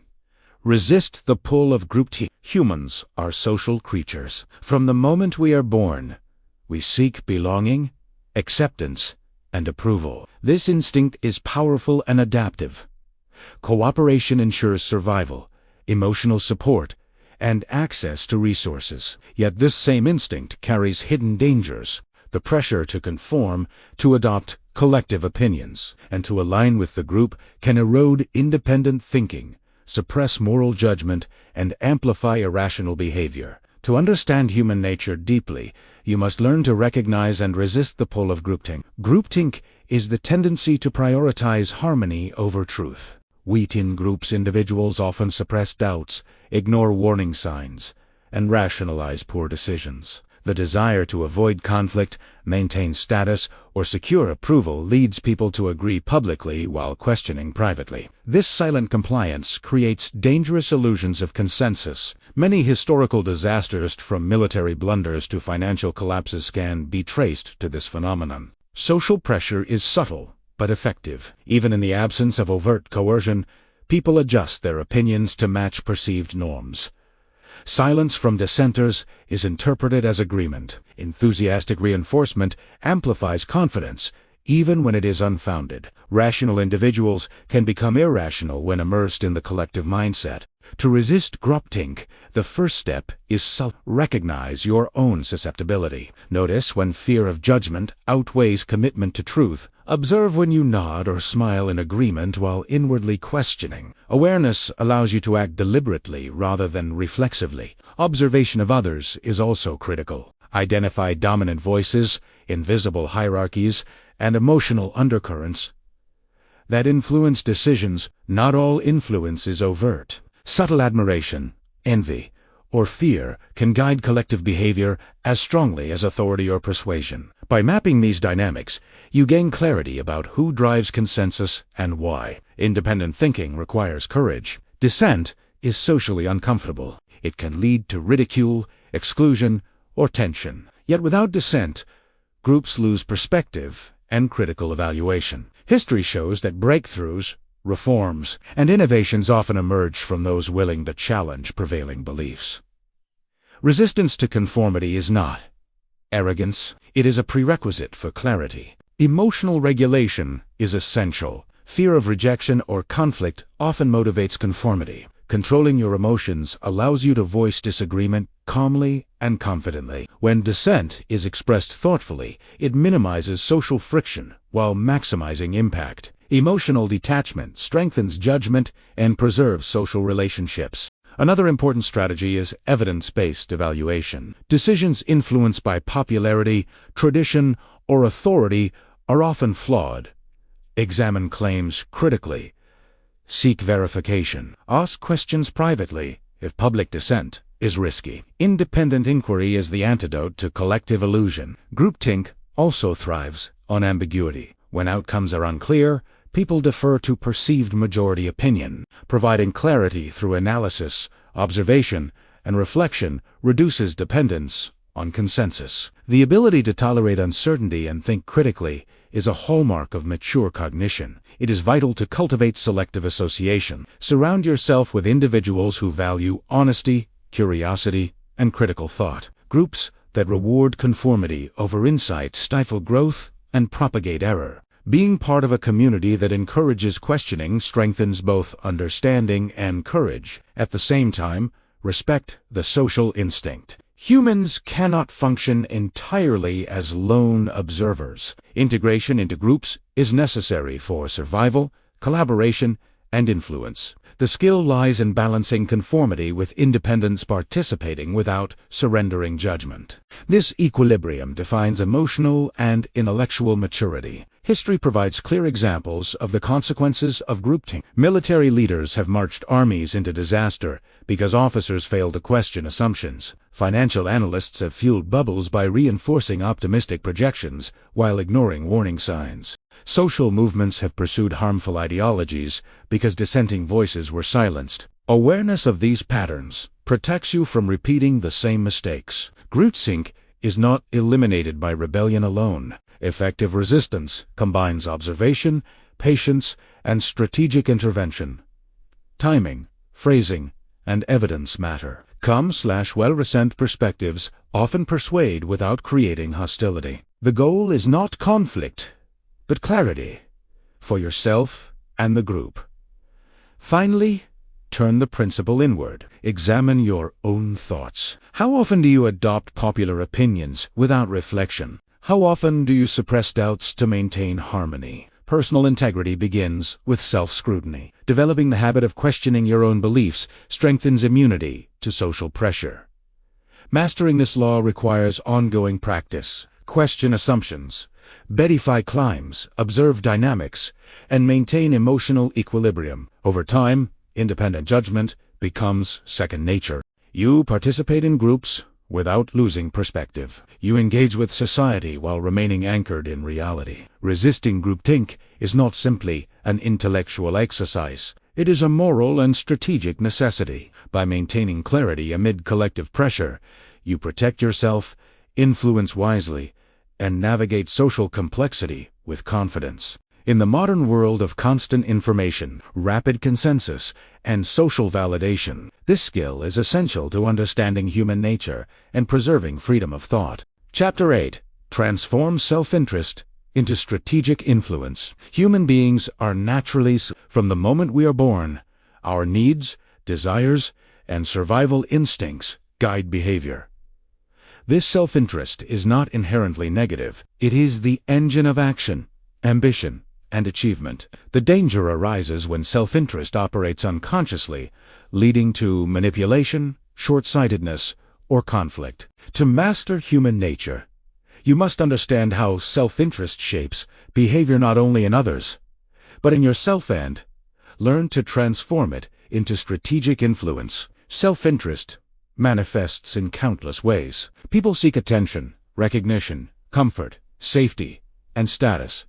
Resist the pull of group T. Humans are social creatures. From the moment we are born, we seek belonging, acceptance, and approval. This instinct is powerful and adaptive. Cooperation ensures survival, emotional support, and access to resources. Yet this same instinct carries hidden dangers: the pressure to conform, to adopt collective opinions, and to align with the group can erode independent thinking, suppress moral judgment, and amplify irrational behavior. To understand human nature deeply, you must learn to recognize and resist the pull of groupthink. Groupthink is the tendency to prioritize harmony over truth. Within groups, individuals often suppress doubts, ignore warning signs, and rationalize poor decisions. The desire to avoid conflict, maintain status, or secure approval leads people to agree publicly while questioning privately. This silent compliance creates dangerous illusions of consensus. Many historical disasters, from military blunders to financial collapses, can be traced to this phenomenon. Social pressure is subtle but effective. Even in the absence of overt coercion, people adjust their opinions to match perceived norms. Silence from dissenters is interpreted as agreement. Enthusiastic reinforcement amplifies confidence, even when it is unfounded. Rational individuals can become irrational when immersed in the collective mindset. To resist groupthink, the first step is recognize your own susceptibility. Notice when fear of judgment outweighs commitment to truth. Observe when you nod or smile in agreement while inwardly questioning. Awareness allows you to act deliberately rather than reflexively. Observation of others is also critical. Identify dominant voices, invisible hierarchies, and emotional undercurrents that influence decisions. Not all influence is overt. Subtle admiration, envy, or fear can guide collective behavior as strongly as authority or persuasion. By mapping these dynamics, you gain clarity about who drives consensus and why. Independent thinking requires courage. Dissent is socially uncomfortable. It can lead to ridicule, exclusion, or tension. Yet without dissent, groups lose perspective and critical evaluation. History shows that breakthroughs, reforms, and innovations often emerge from those willing to challenge prevailing beliefs. Resistance to conformity is not arrogance. It is a prerequisite for clarity. Emotional regulation is essential. Fear of rejection or conflict often motivates conformity. Controlling your emotions allows you to voice disagreement calmly and confidently. When dissent is expressed thoughtfully, it minimizes social friction while maximizing impact. Emotional detachment strengthens judgment and preserves social relationships. Another important strategy is evidence-based evaluation. Decisions influenced by popularity, tradition, or authority are often flawed. Examine claims critically. Seek verification. Ask questions privately if public dissent is risky. Independent inquiry is the antidote to collective illusion. Groupthink also thrives on ambiguity. When outcomes are unclear, people defer to perceived majority opinion. Providing clarity through analysis, observation, and reflection reduces dependence on consensus. The ability to tolerate uncertainty and think critically is a hallmark of mature cognition. It is vital to cultivate selective association. Surround yourself with individuals who value honesty, curiosity, and critical thought. Groups that reward conformity over insight stifle growth and propagate error. Being part of a community that encourages questioning strengthens both understanding and courage. At the same time, respect the social instinct. Humans cannot function entirely as lone observers. Integration into groups is necessary for survival, collaboration, and influence. The skill lies in balancing conformity with independence, participating without surrendering judgment. This equilibrium defines emotional and intellectual maturity. History provides clear examples of the consequences of groupthink. Military leaders have marched armies into disaster because officers failed to question assumptions. Financial analysts have fueled bubbles by reinforcing optimistic projections while ignoring warning signs. Social movements have pursued harmful ideologies because dissenting voices were silenced. Awareness of these patterns protects you from repeating the same mistakes. Groupthink is not eliminated by rebellion alone. Effective resistance combines observation, patience, and strategic intervention. Timing, phrasing, and evidence matter. Well-reasoned perspectives often persuade without creating hostility. The goal is not conflict, but clarity for yourself and the group. Finally, turn the principle inward. Examine your own thoughts. How often do you adopt popular opinions without reflection? How often do you suppress doubts to maintain harmony? Personal integrity begins with self-scrutiny. Developing the habit of questioning your own beliefs strengthens immunity to social pressure. Mastering this law requires ongoing practice. Question assumptions, verify claims, observe dynamics, and maintain emotional equilibrium. Over time, independent judgment becomes second nature. You participate in groups without losing perspective. You engage with society while remaining anchored in reality. Resisting groupthink is not simply an intellectual exercise. It is a moral and strategic necessity. By maintaining clarity amid collective pressure, you protect yourself, influence wisely, and navigate social complexity with confidence. In the modern world of constant information, rapid consensus, and social validation, this skill is essential to understanding human nature and preserving freedom of thought. Chapter 8. Transform self-interest into strategic influence. Human beings are naturally, from the moment we are born, our needs, desires, and survival instincts guide behavior. This self-interest is not inherently negative. It is the engine of action, ambition, and achievement. The danger arises when self-interest operates unconsciously, leading to manipulation, short-sightedness, or conflict. To master human nature, you must understand how self-interest shapes behavior not only in others, but in yourself, and learn to transform it into strategic influence. Self-interest manifests in countless ways. People seek attention, recognition, comfort, safety, and status.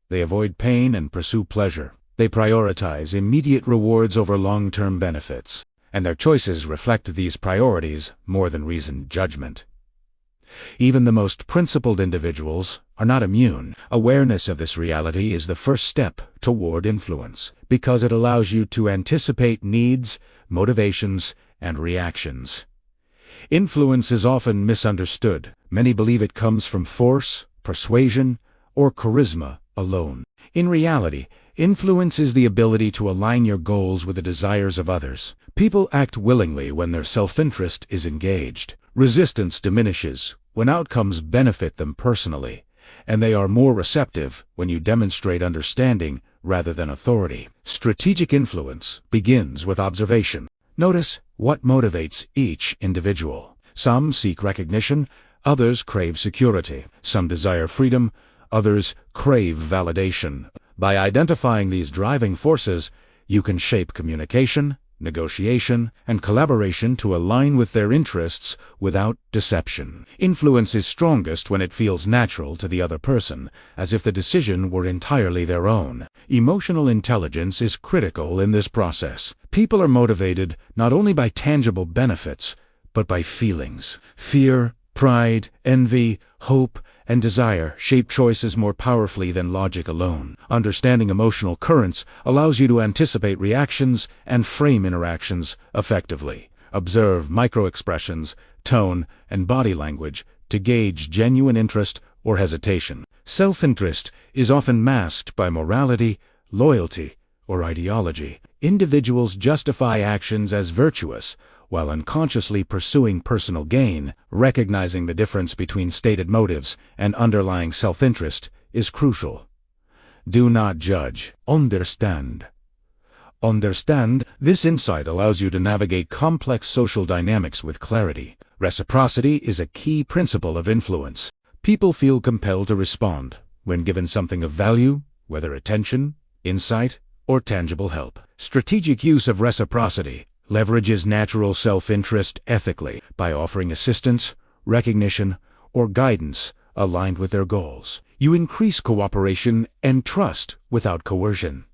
They avoid pain and pursue pleasure. They prioritize immediate rewards over long-term benefits, and their choices reflect these priorities more than reasoned judgment. Even the most principled individuals are not immune. Awareness of this reality is the first step toward influence, because it allows you to anticipate needs, motivations, and reactions. Influence is often misunderstood. Many believe it comes from force, persuasion, or charisma alone. In reality, influence is the ability to align your goals with the desires of others. People act willingly when their self-interest is engaged. Resistance diminishes when outcomes benefit them personally, and they are more receptive when you demonstrate understanding rather than authority. Strategic influence begins with observation. Notice what motivates each individual. Some seek recognition, others crave security. Some desire freedom, others crave validation. By identifying these driving forces, you can shape communication, negotiation, and collaboration to align with their interests without deception. Influence is strongest when it feels natural to the other person, as if the decision were entirely their own. Emotional intelligence is critical in this process. People are motivated not only by tangible benefits, but by feelings. Fear, pride, envy, hope, and desire shape choices more powerfully than logic alone. Understanding emotional currents allows you to anticipate reactions and frame interactions effectively. Observe microexpressions, tone, and body language to gauge genuine interest or hesitation. Self-interest is often masked by morality, loyalty, or ideology. Individuals justify actions as virtuous while unconsciously pursuing personal gain. Recognizing the difference between stated motives and underlying self-interest is crucial. Do not judge. Understand. Understand. This insight allows you to navigate complex social dynamics with clarity. Reciprocity is a key principle of influence. People feel compelled to respond when given something of value, whether attention, insight, or tangible help. Strategic use of reciprocity leverages natural self-interest ethically by offering assistance, recognition, or guidance aligned with their goals. You increase cooperation and trust without coercion.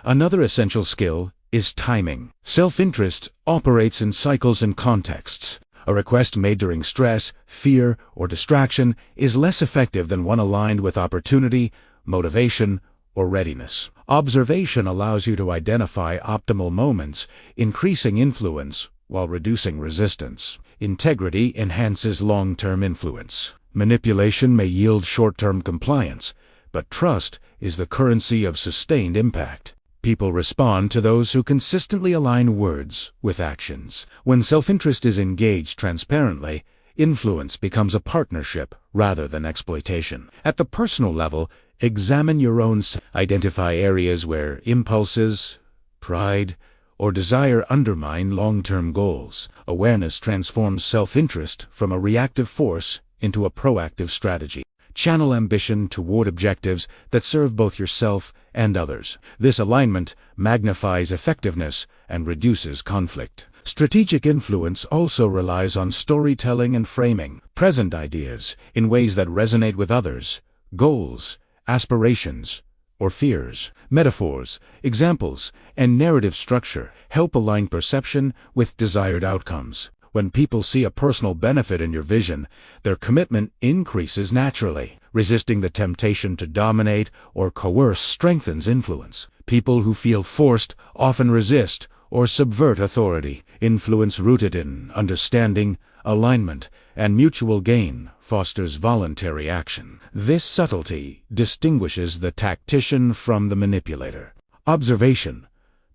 Another essential skill is timing. Self-interest operates in cycles and contexts. A request made during stress, fear, or distraction is less effective than one aligned with opportunity, motivation, or readiness. Observation allows you to identify optimal moments, increasing influence while reducing resistance. Integrity enhances long-term influence. Manipulation may yield short-term compliance, but trust is the currency of sustained impact. People respond to those who consistently align words with actions. When self-interest is engaged transparently, influence becomes a partnership rather than exploitation. At the personal level, examine your own self. Identify areas where impulses, pride, or desire undermine long-term goals. Awareness transforms self-interest from a reactive force into a proactive strategy. Channel ambition toward objectives that serve both yourself and others. This alignment magnifies effectiveness and reduces conflict. Strategic influence also relies on storytelling and framing. Present ideas in ways that resonate with others, goals, aspirations, or fears. Metaphors, examples, and narrative structure help align perception with desired outcomes. When people see a personal benefit in your vision, their commitment increases naturally. Resisting the temptation to dominate or coerce strengthens influence. People who feel forced often resist or subvert authority. Influence rooted in understanding, alignment, and mutual gain fosters voluntary action. This subtlety distinguishes the tactician from the manipulator. Observation,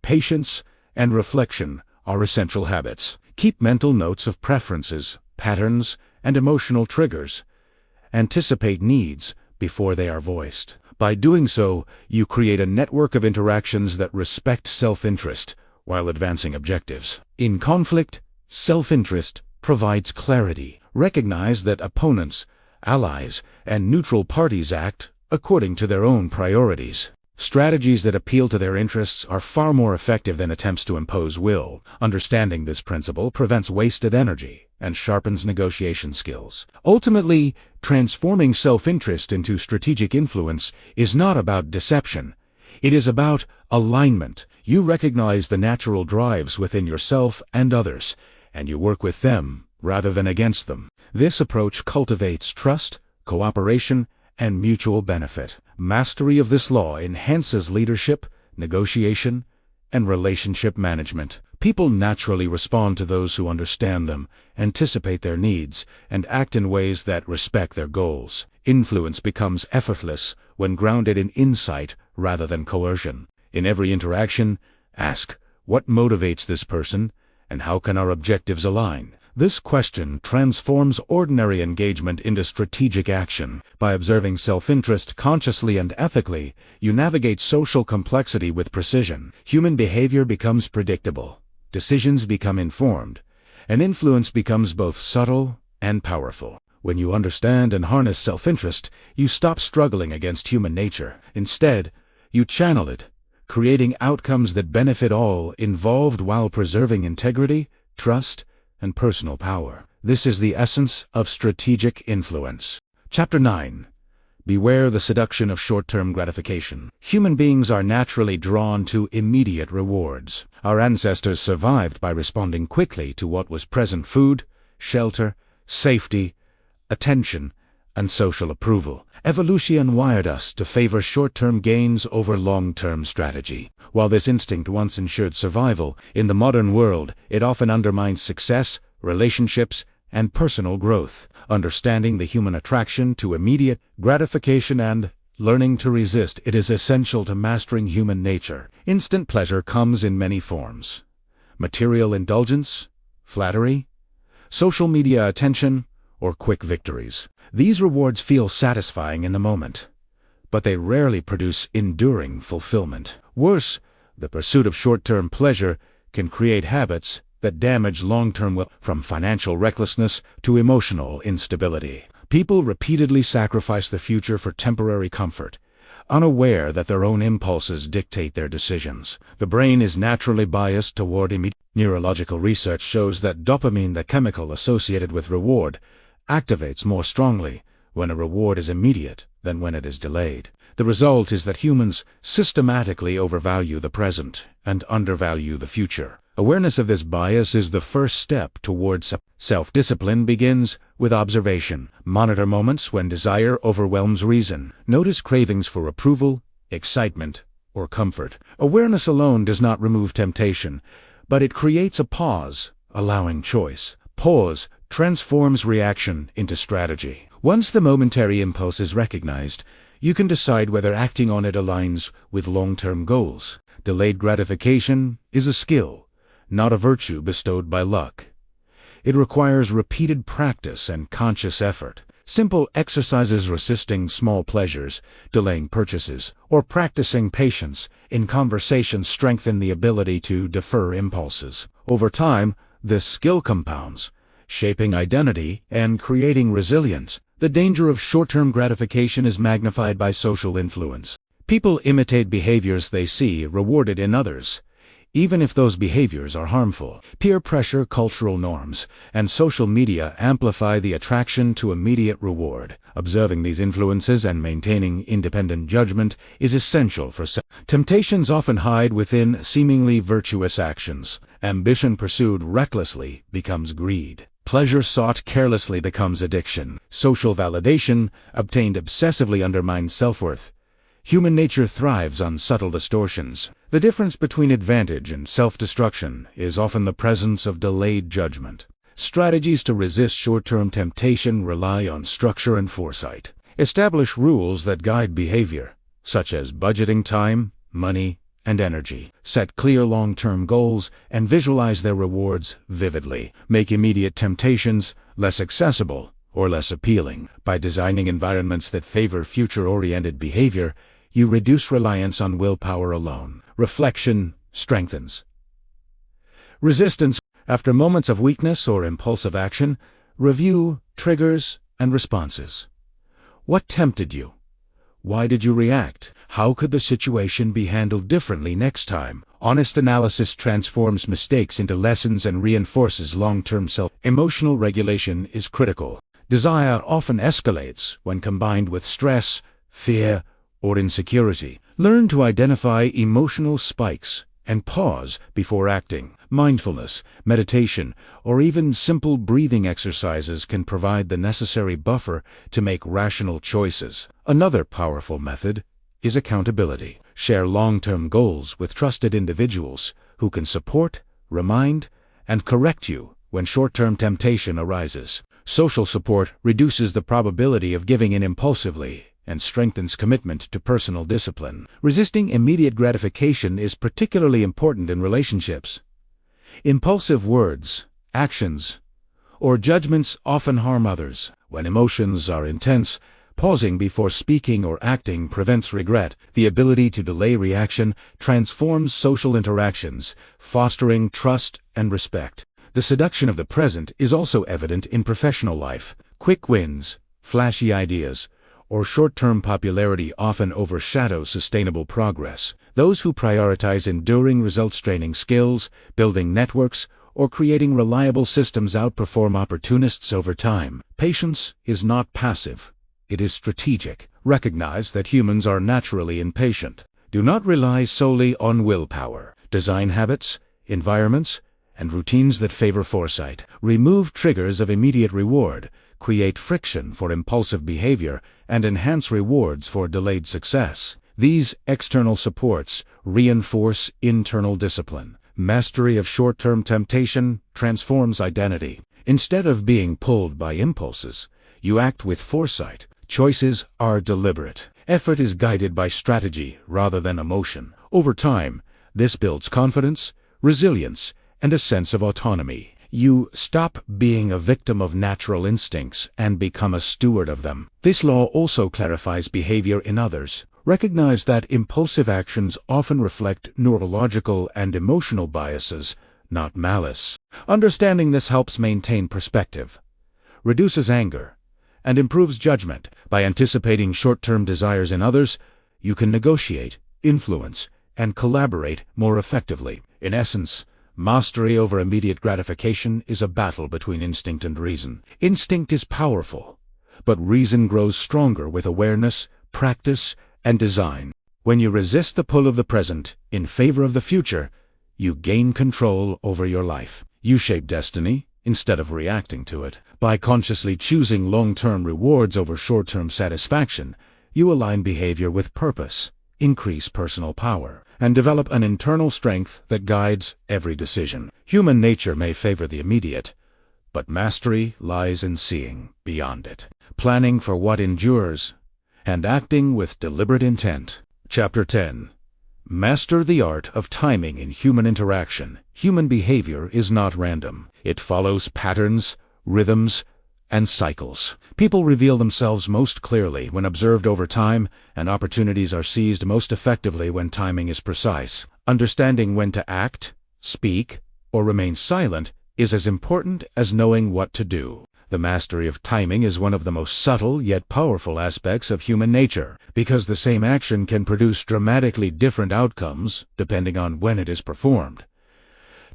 patience, and reflection are essential habits. Keep mental notes of preferences, patterns, and emotional triggers. Anticipate needs before they are voiced. By doing so, you create a network of interactions that respect self-interest while advancing objectives. In conflict, self-interest provides clarity. Recognize that opponents, allies, and neutral parties act according to their own priorities. Strategies that appeal to their interests are far more effective than attempts to impose will. Understanding this principle prevents wasted energy and sharpens negotiation skills. Ultimately, transforming self-interest into strategic influence is not about deception. It is about alignment. You recognize the natural drives within yourself and others, and you work with them rather than against them. This approach cultivates trust, cooperation, and mutual benefit. Mastery of this law enhances leadership, negotiation, and relationship management. People naturally respond to those who understand them, anticipate their needs, and act in ways that respect their goals. Influence becomes effortless when grounded in insight rather than coercion. In every interaction, ask, what motivates this person, and how can our objectives align? This question transforms ordinary engagement into strategic action. By observing self-interest consciously and ethically, you navigate social complexity with precision. Human behavior becomes predictable, decisions become informed, and influence becomes both subtle and powerful. When you understand and harness self-interest, you stop struggling against human nature. Instead, you channel it, creating outcomes that benefit all involved while preserving integrity, trust, and personal power. This is the essence of strategic influence. Chapter 9. Beware the seduction of short-term gratification. Human beings are naturally drawn to immediate rewards. Our ancestors survived by responding quickly to what was present: food, shelter, safety, attention, and social approval. Evolution wired us to favor short-term gains over long-term strategy. While this instinct once ensured survival, in the modern world, it often undermines success, relationships, and personal growth. Understanding the human attraction to immediate gratification and learning to resist it is essential to mastering human nature. Instant pleasure comes in many forms: material indulgence, flattery, social media attention, or quick victories. These rewards feel satisfying in the moment, but they rarely produce enduring fulfillment. Worse, the pursuit of short-term pleasure can create habits that damage long-term well, from financial recklessness to emotional instability. People repeatedly sacrifice the future for temporary comfort, unaware that their own impulses dictate their decisions. The brain is naturally biased toward immediate. Neurological research shows that dopamine, the chemical associated with reward, activates more strongly when a reward is immediate than when it is delayed. The result is that humans systematically overvalue the present and undervalue the future. Awareness of this bias is the first step towards self-discipline. Begins with observation. Monitor moments when desire overwhelms reason. Notice cravings for approval, excitement, or comfort. Awareness alone does not remove temptation, but it creates a pause, allowing choice. Pause transforms reaction into strategy. Once the momentary impulse is recognized, you can decide whether acting on it aligns with long-term goals. Delayed gratification is a skill, not a virtue bestowed by luck. It requires repeated practice and conscious effort. Simple exercises resisting small pleasures, delaying purchases, or practicing patience in conversation strengthen the ability to defer impulses. Over time, this skill compounds, shaping identity and creating resilience. The danger of short-term gratification is magnified by social influence. People imitate behaviors they see rewarded in others, even if those behaviors are harmful. Peer pressure, cultural norms, and social media amplify the attraction to immediate reward. Observing these influences and maintaining independent judgment is essential for temptations often hide within seemingly virtuous actions. Ambition pursued recklessly becomes greed. Pleasure sought carelessly becomes addiction. Social validation obtained obsessively undermines self-worth. Human nature thrives on subtle distortions. The difference between advantage and self-destruction is often the presence of delayed judgment. Strategies to resist short-term temptation rely on structure and foresight. Establish rules that guide behavior, such as budgeting time, money, and energy. Set clear long-term goals and visualize their rewards vividly. Make immediate temptations less accessible or less appealing. By designing environments that favor future-oriented behavior, you reduce reliance on willpower alone. Reflection strengthens resistance. After moments of weakness or impulsive action, review triggers and responses. What tempted you? Why did you react? How could the situation be handled differently next time? Honest analysis transforms mistakes into lessons and reinforces long-term Emotional regulation is critical. Desire often escalates when combined with stress, fear, or insecurity. Learn to identify emotional spikes and pause before acting. Mindfulness, meditation, or even simple breathing exercises can provide the necessary buffer to make rational choices. Another powerful method is accountability. Share long-term goals with trusted individuals who can support, remind, and correct you when short-term temptation arises. Social support reduces the probability of giving in impulsively and strengthens commitment to personal discipline. Resisting immediate gratification is particularly important in relationships. Impulsive words, actions, or judgments often harm others. When emotions are intense, pausing before speaking or acting prevents regret. The ability to delay reaction transforms social interactions, fostering trust and respect. The seduction of the present is also evident in professional life. Quick wins, flashy ideas, or short-term popularity often overshadow sustainable progress. Those who prioritize enduring results, training skills, building networks, or creating reliable systems outperform opportunists over time. Patience is not passive. It is strategic. Recognize that humans are naturally impatient. Do not rely solely on willpower. Design habits, environments, and routines that favor foresight. Remove triggers of immediate reward. create friction for impulsive behavior and enhance rewards for delayed success. These external supports reinforce internal discipline. Mastery of short-term temptation transforms identity. Instead of being pulled by impulses, you act with foresight. Choices are deliberate. Effort is guided by strategy rather than emotion. Over time, this builds confidence, resilience, and a sense of autonomy. You stop being a victim of natural instincts and become a steward of them. This law also clarifies behavior in others. Recognize that impulsive actions often reflect neurological and emotional biases, not malice. Understanding this helps maintain perspective, reduces anger, and improves judgment. By anticipating short-term desires in others, you can negotiate, influence, and collaborate more effectively. In essence, mastery over immediate gratification is a battle between instinct and reason. Instinct is powerful, but reason grows stronger with awareness, practice, and design. When you resist the pull of the present in favor of the future, you gain control over your life. You shape destiny instead of reacting to it. By consciously choosing long-term rewards over short-term satisfaction, you align behavior with purpose, increase personal power, and develop an internal strength that guides every decision. Human nature may favor the immediate, but mastery lies in seeing beyond it, planning for what endures, and acting with deliberate intent. Chapter 10. Master the art of timing in human interaction. Human behavior is not random. It follows patterns, rhythms, and cycles. People reveal themselves most clearly when observed over time, and opportunities are seized most effectively when timing is precise. Understanding when to act, speak, or remain silent is as important as knowing what to do. The mastery of timing is one of the most subtle yet powerful aspects of human nature, because the same action can produce dramatically different outcomes depending on when it is performed.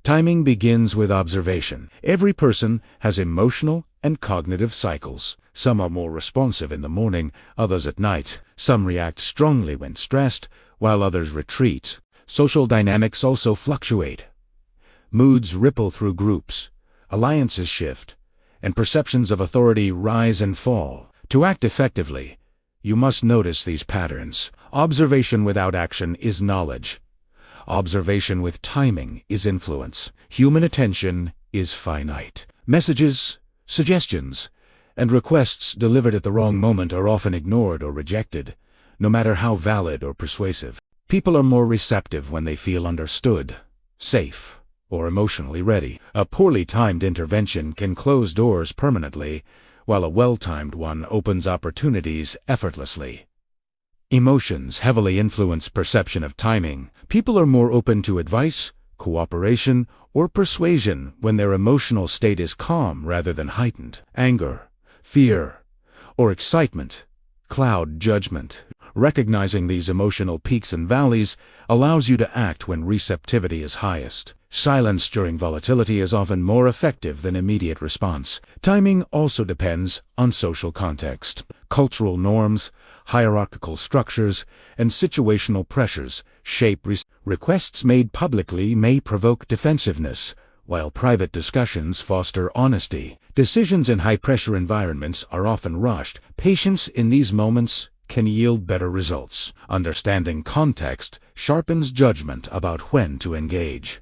Timing begins with observation. Every person has emotional and cognitive cycles. Some are more responsive in the morning, others at night. Some react strongly when stressed, while others retreat. Social dynamics also fluctuate. Moods ripple through groups, alliances shift, and perceptions of authority rise and fall. To act effectively, you must notice these patterns. Observation without action is knowledge. Observation with timing is influence. Human attention is finite. Messages, suggestions, and requests delivered at the wrong moment are often ignored or rejected, no matter how valid or persuasive. People are more receptive when they feel understood, safe, or emotionally ready. A poorly timed intervention can close doors permanently, while a well-timed one opens opportunities effortlessly. Emotions heavily influence perception of timing. People are more open to advice, cooperation, or persuasion when their emotional state is calm rather than heightened. Anger, fear, or excitement cloud judgment. Recognizing these emotional peaks and valleys allows you to act when receptivity is highest. Silence during volatility is often more effective than immediate response. Timing also depends on social context. Cultural norms, hierarchical structures, and situational pressures shape requests made publicly may provoke defensiveness, while private discussions foster honesty. Decisions in high-pressure environments are often rushed. Patience in these moments can yield better results. Understanding context sharpens judgment about when to engage.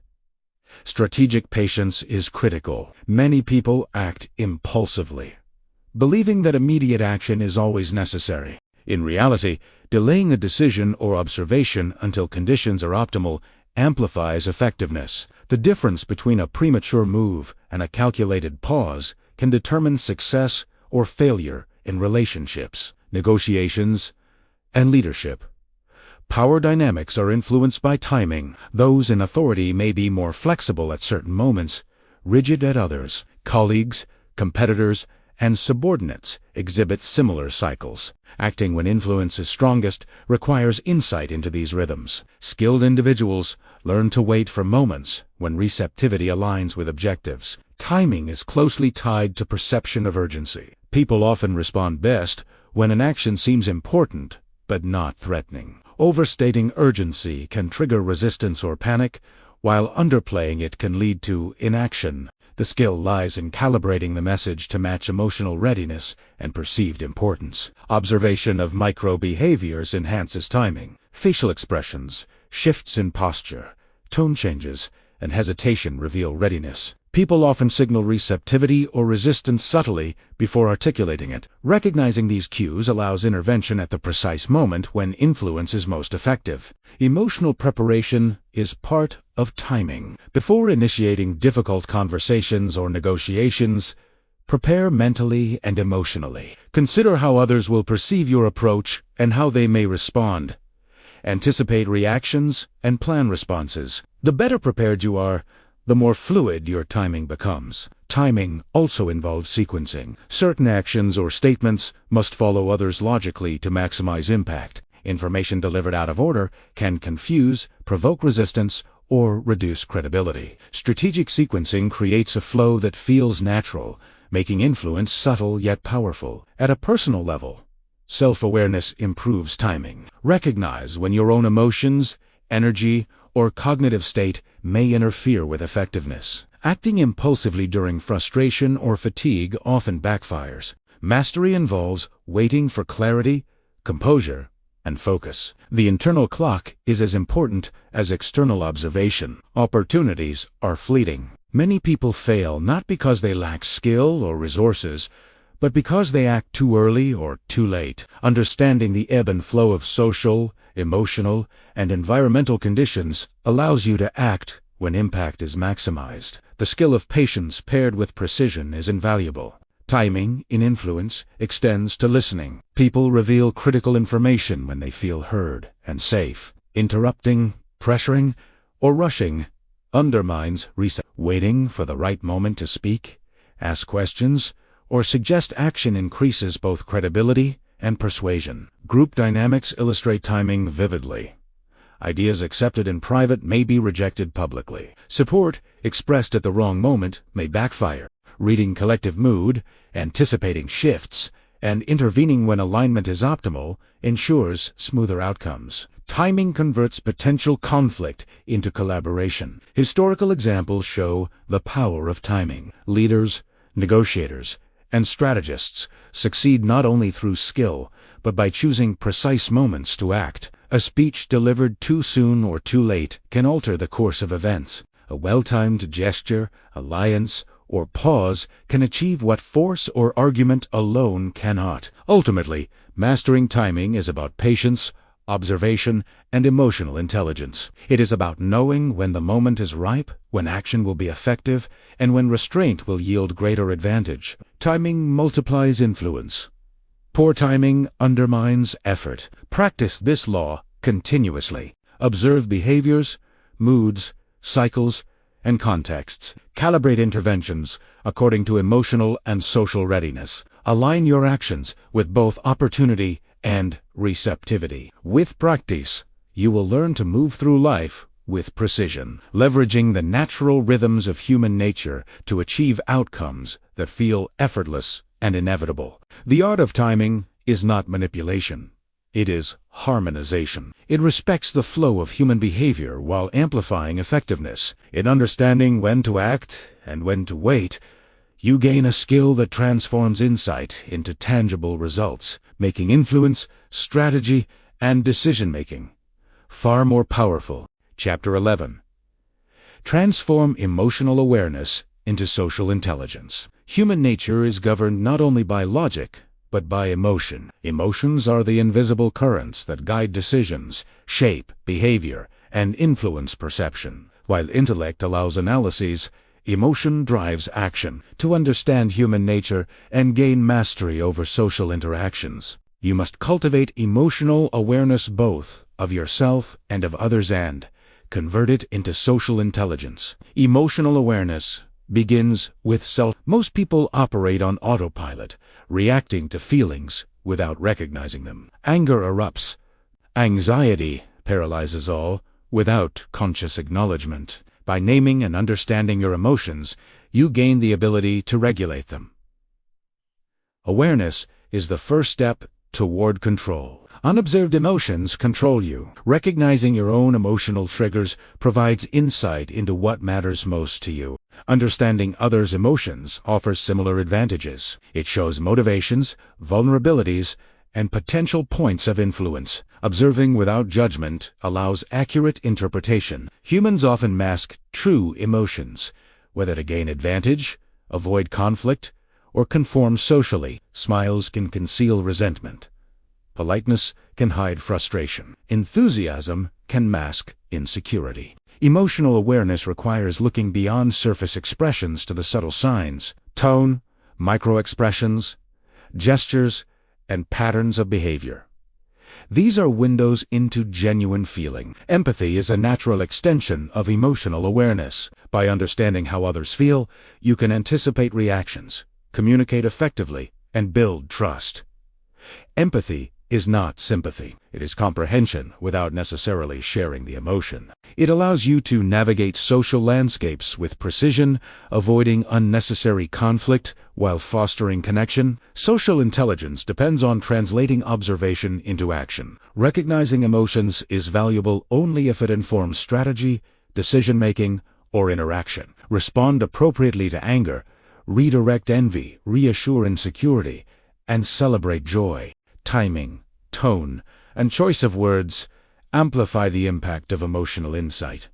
Strategic patience is critical. Many people act impulsively, believing that immediate action is always necessary. In reality, delaying a decision or observation until conditions are optimal amplifies effectiveness. The difference between a premature move and a calculated pause can determine success or failure in relationships, negotiations, and leadership. Power dynamics are influenced by timing. Those in authority may be more flexible at certain moments, rigid at others. Colleagues, competitors, and subordinates exhibit similar cycles. Acting when influence is strongest requires insight into these rhythms. Skilled individuals learn to wait for moments when receptivity aligns with objectives. Timing is closely tied to perception of urgency. People often respond best when an action seems important but not threatening. Overstating urgency can trigger resistance or panic, while underplaying it can lead to inaction. The skill lies in calibrating the message to match emotional readiness and perceived importance. Observation of micro-behaviors enhances timing. Facial expressions, shifts in posture, tone changes, and hesitation reveal readiness. People often signal receptivity or resistance subtly before articulating it. Recognizing these cues allows intervention at the precise moment when influence is most effective. Emotional preparation is part of timing. Before initiating difficult conversations or negotiations, prepare mentally and emotionally. Consider how others will perceive your approach and how they may respond. Anticipate reactions and plan responses. The better prepared you are, the more fluid your timing becomes. Timing also involves sequencing. Certain actions or statements must follow others logically to maximize impact. Information delivered out of order can confuse, provoke resistance, or reduce credibility. Strategic sequencing creates a flow that feels natural, making influence subtle yet powerful. At a personal level, self-awareness improves timing. Recognize when your own emotions, energy, or cognitive state may interfere with effectiveness. Acting impulsively during frustration or fatigue often backfires. Mastery involves waiting for clarity, composure, and focus. The internal clock is as important as external observation. Opportunities are fleeting. Many people fail not because they lack skill or resources, but because they act too early or too late. Understanding the ebb and flow of social, emotional, and environmental conditions allows you to act when impact is maximized. The skill of patience paired with precision is invaluable. Timing in influence extends to listening. People reveal critical information when they feel heard and safe. Interrupting, pressuring, or rushing undermines receptivity. Waiting for the right moment to speak, ask questions, or suggest action increases both credibility and persuasion. Group dynamics illustrate timing vividly. Ideas accepted in private may be rejected publicly. Support expressed at the wrong moment may backfire. Reading collective mood, anticipating shifts, and intervening when alignment is optimal ensures smoother outcomes. Timing converts potential conflict into collaboration. Historical examples show the power of timing. Leaders, negotiators, and strategists succeed not only through skill, but by choosing precise moments to act. A speech delivered too soon or too late can alter the course of events. A well-timed gesture, alliance, or pause can achieve what force or argument alone cannot. Ultimately, mastering timing is about patience, observation, and emotional intelligence. It is about knowing when the moment is ripe, when action will be effective, and when restraint will yield greater advantage. Timing multiplies influence. Poor timing undermines effort. Practice this law continuously. Observe behaviors, moods, cycles, and contexts. Calibrate interventions according to emotional and social readiness. Align your actions with both opportunity and receptivity. With practice, you will learn to move through life with precision, leveraging the natural rhythms of human nature to achieve outcomes that feel effortless and inevitable. The art of timing is not manipulation. It is harmonization. It respects the flow of human behavior while amplifying effectiveness. In understanding when to act and when to wait, you gain a skill that transforms insight into tangible results, making influence, strategy, and decision-making far more powerful. Chapter 11. Transform emotional awareness into social intelligence. Human nature is governed not only by logic, but by emotion. Emotions are the invisible currents that guide decisions, shape behavior, and influence perception. While intellect allows analyses, emotion drives action. To understand human nature and gain mastery over social interactions, you must cultivate emotional awareness both of yourself and of others and convert it into social intelligence. Emotional awareness begins with self. Most people operate on autopilot, reacting to feelings without recognizing them. Anger erupts. Anxiety paralyzes all without conscious acknowledgement. By naming and understanding your emotions, you gain the ability to regulate them. Awareness is the first step toward control. Unobserved emotions control you. Recognizing your own emotional triggers provides insight into what matters most to you. Understanding others' emotions offers similar advantages. It shows motivations, vulnerabilities, and potential points of influence. Observing without judgment allows accurate interpretation. Humans often mask true emotions, whether to gain advantage, avoid conflict, or conform socially. Smiles can conceal resentment. Politeness can hide frustration. Enthusiasm can mask insecurity. Emotional awareness requires looking beyond surface expressions to the subtle signs, tone, micro-expressions, gestures, and patterns of behavior. These are windows into genuine feeling. Empathy is a natural extension of emotional awareness. By understanding how others feel, you can anticipate reactions, communicate effectively, and build trust. Empathy is not sympathy. It is comprehension without necessarily sharing the emotion. It allows you to navigate social landscapes with precision, avoiding unnecessary conflict while fostering connection. Social intelligence depends on translating observation into action. Recognizing emotions is valuable only if it informs strategy, decision-making, or interaction. Respond appropriately to anger, redirect envy, reassure insecurity, and celebrate joy. Timing, tone, and choice of words amplify the impact of emotional insight.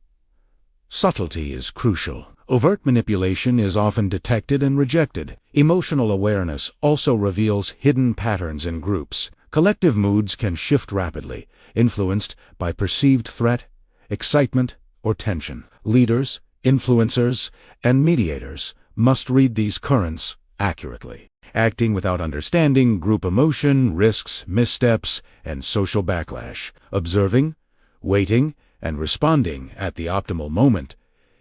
Subtlety is crucial. Overt manipulation is often detected and rejected. Emotional awareness also reveals hidden patterns in groups. Collective moods can shift rapidly, influenced by perceived threat, excitement, or tension. Leaders, influencers, and mediators must read these currents accurately. Acting without understanding group emotion risks missteps and social backlash. Observing, waiting, and responding at the optimal moment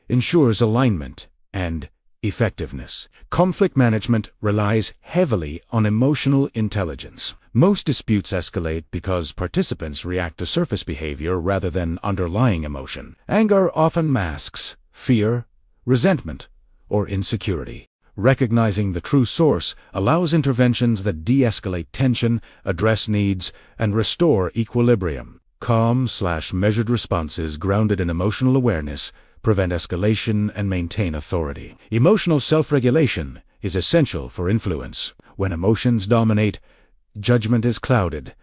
ensures alignment and effectiveness. Conflict management relies heavily on emotional intelligence. Most disputes escalate because participants react to surface behavior rather than underlying emotion. Anger often masks fear, resentment, or insecurity. Recognizing the true source allows interventions that de-escalate tension, address needs, and restore equilibrium. Calm/measured responses grounded in emotional awareness prevent escalation and maintain authority. Emotional self-regulation is essential for influence. When emotions dominate, judgment is clouded,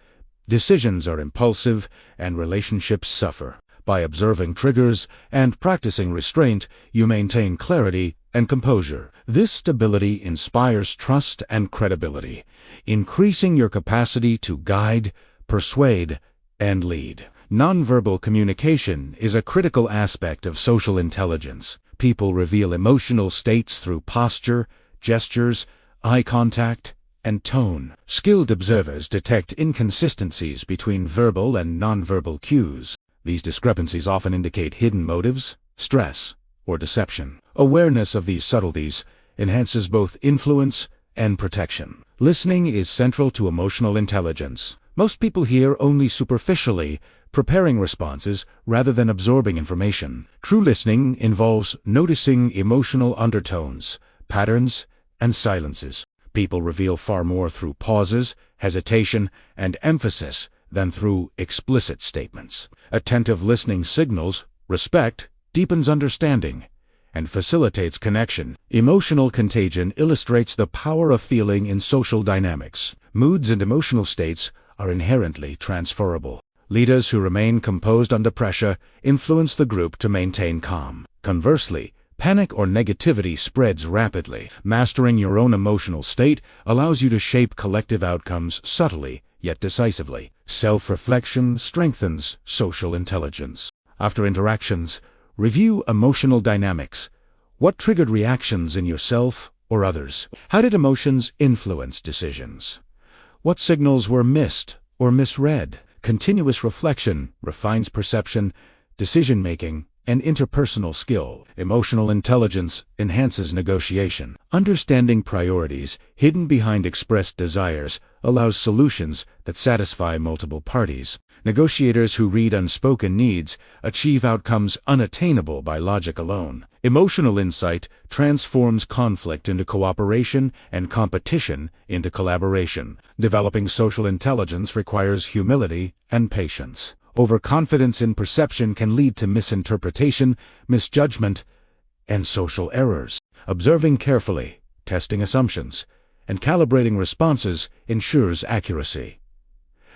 decisions are impulsive, and relationships suffer. By observing triggers and practicing restraint, you maintain clarity and composure. This stability inspires trust and credibility, increasing your capacity to guide, persuade, and lead. Nonverbal communication is a critical aspect of social intelligence. People reveal emotional states through posture, gestures, eye contact, and tone. Skilled observers detect inconsistencies between verbal and nonverbal cues. These discrepancies often indicate hidden motives, stress, or deception. Awareness of these subtleties enhances both influence and protection. Listening is central to emotional intelligence. Most people hear only superficially, preparing responses rather than absorbing information. True listening involves noticing emotional undertones, patterns, and silences. People reveal far more through pauses, hesitation, and emphasis than through explicit statements. Attentive listening signals respect, deepens understanding, and facilitates connection. Emotional contagion illustrates the power of feeling in social dynamics. Moods and emotional states are inherently transferable. Leaders who remain composed under pressure influence the group to maintain calm. Conversely, panic or negativity spreads rapidly. Mastering your own emotional state allows you to shape collective outcomes subtly yet decisively. Self-reflection strengthens social intelligence. After interactions, review emotional dynamics. What triggered reactions in yourself or others? How did emotions influence decisions? What signals were missed or misread? Continuous reflection refines perception, decision-making, and interpersonal skill. Emotional intelligence enhances negotiation. Understanding priorities hidden behind expressed desires allows solutions that satisfy multiple parties. Negotiators who read unspoken needs achieve outcomes unattainable by logic alone. Emotional insight transforms conflict into cooperation and competition into collaboration. Developing social intelligence requires humility and patience. Overconfidence in perception can lead to misinterpretation, misjudgment, and social errors. Observing carefully, testing assumptions, and calibrating responses ensures accuracy.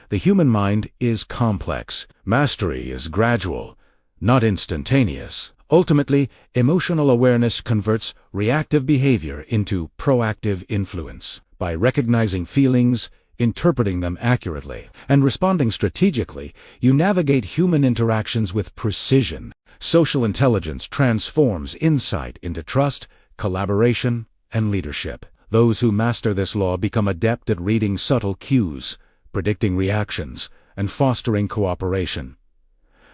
The human mind is complex. Mastery is gradual, not instantaneous. Ultimately, emotional awareness converts reactive behavior into proactive influence. By recognizing feelings, interpreting them accurately, and responding strategically, you navigate human interactions with precision. Social intelligence transforms insight into trust, collaboration, and leadership. Those who master this law become adept at reading subtle cues, predicting reactions, and fostering cooperation.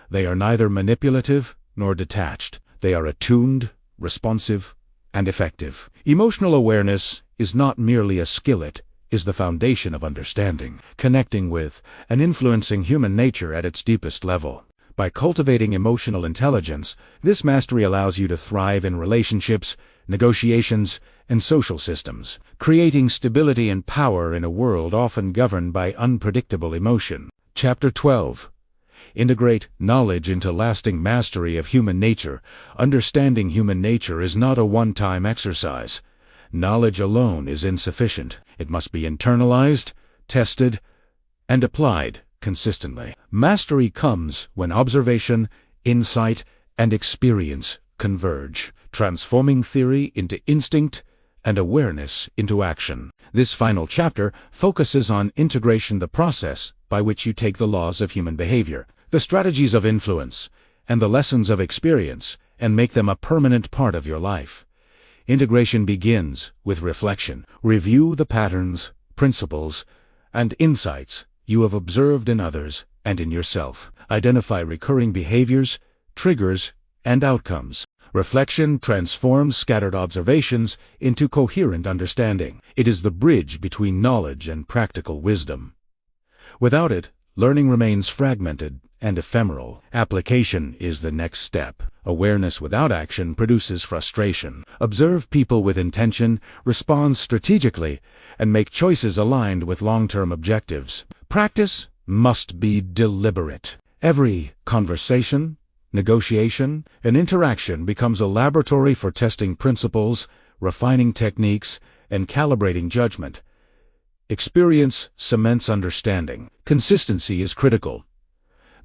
They are neither manipulative nor detached. They are attuned, responsive, and effective. Emotional awareness is not merely a skill, it is the foundation of understanding, connecting with, and influencing human nature at its deepest level. By cultivating emotional intelligence, this mastery allows you to thrive in relationships, negotiations, and social systems, creating stability and power in a world often governed by unpredictable emotion. Chapter 12. Integrate knowledge into lasting mastery of human nature. Understanding human nature is not a one-time exercise. Knowledge alone is insufficient. It must be internalized, tested, and applied consistently. Mastery comes when observation, insight, and experience converge, transforming theory into instinct and awareness into action. This final chapter focuses on integration, the process by which you take the laws of human behavior, the strategies of influence, and the lessons of experience, and make them a permanent part of your life. Integration begins with reflection. Review the patterns, principles, and insights you have observed in others and in yourself. Identify recurring behaviors, triggers, and outcomes. Reflection transforms scattered observations into coherent understanding. It is the bridge between knowledge and practical wisdom. Without it, learning remains fragmented and ephemeral. Application is the next step. Awareness without action produces frustration. Observe people with intention, respond strategically, and make choices aligned with long-term objectives. Practice must be deliberate. Every conversation, negotiation, and interaction becomes a laboratory for testing principles, refining techniques, and calibrating judgment. Experience cements understanding. Consistency is critical.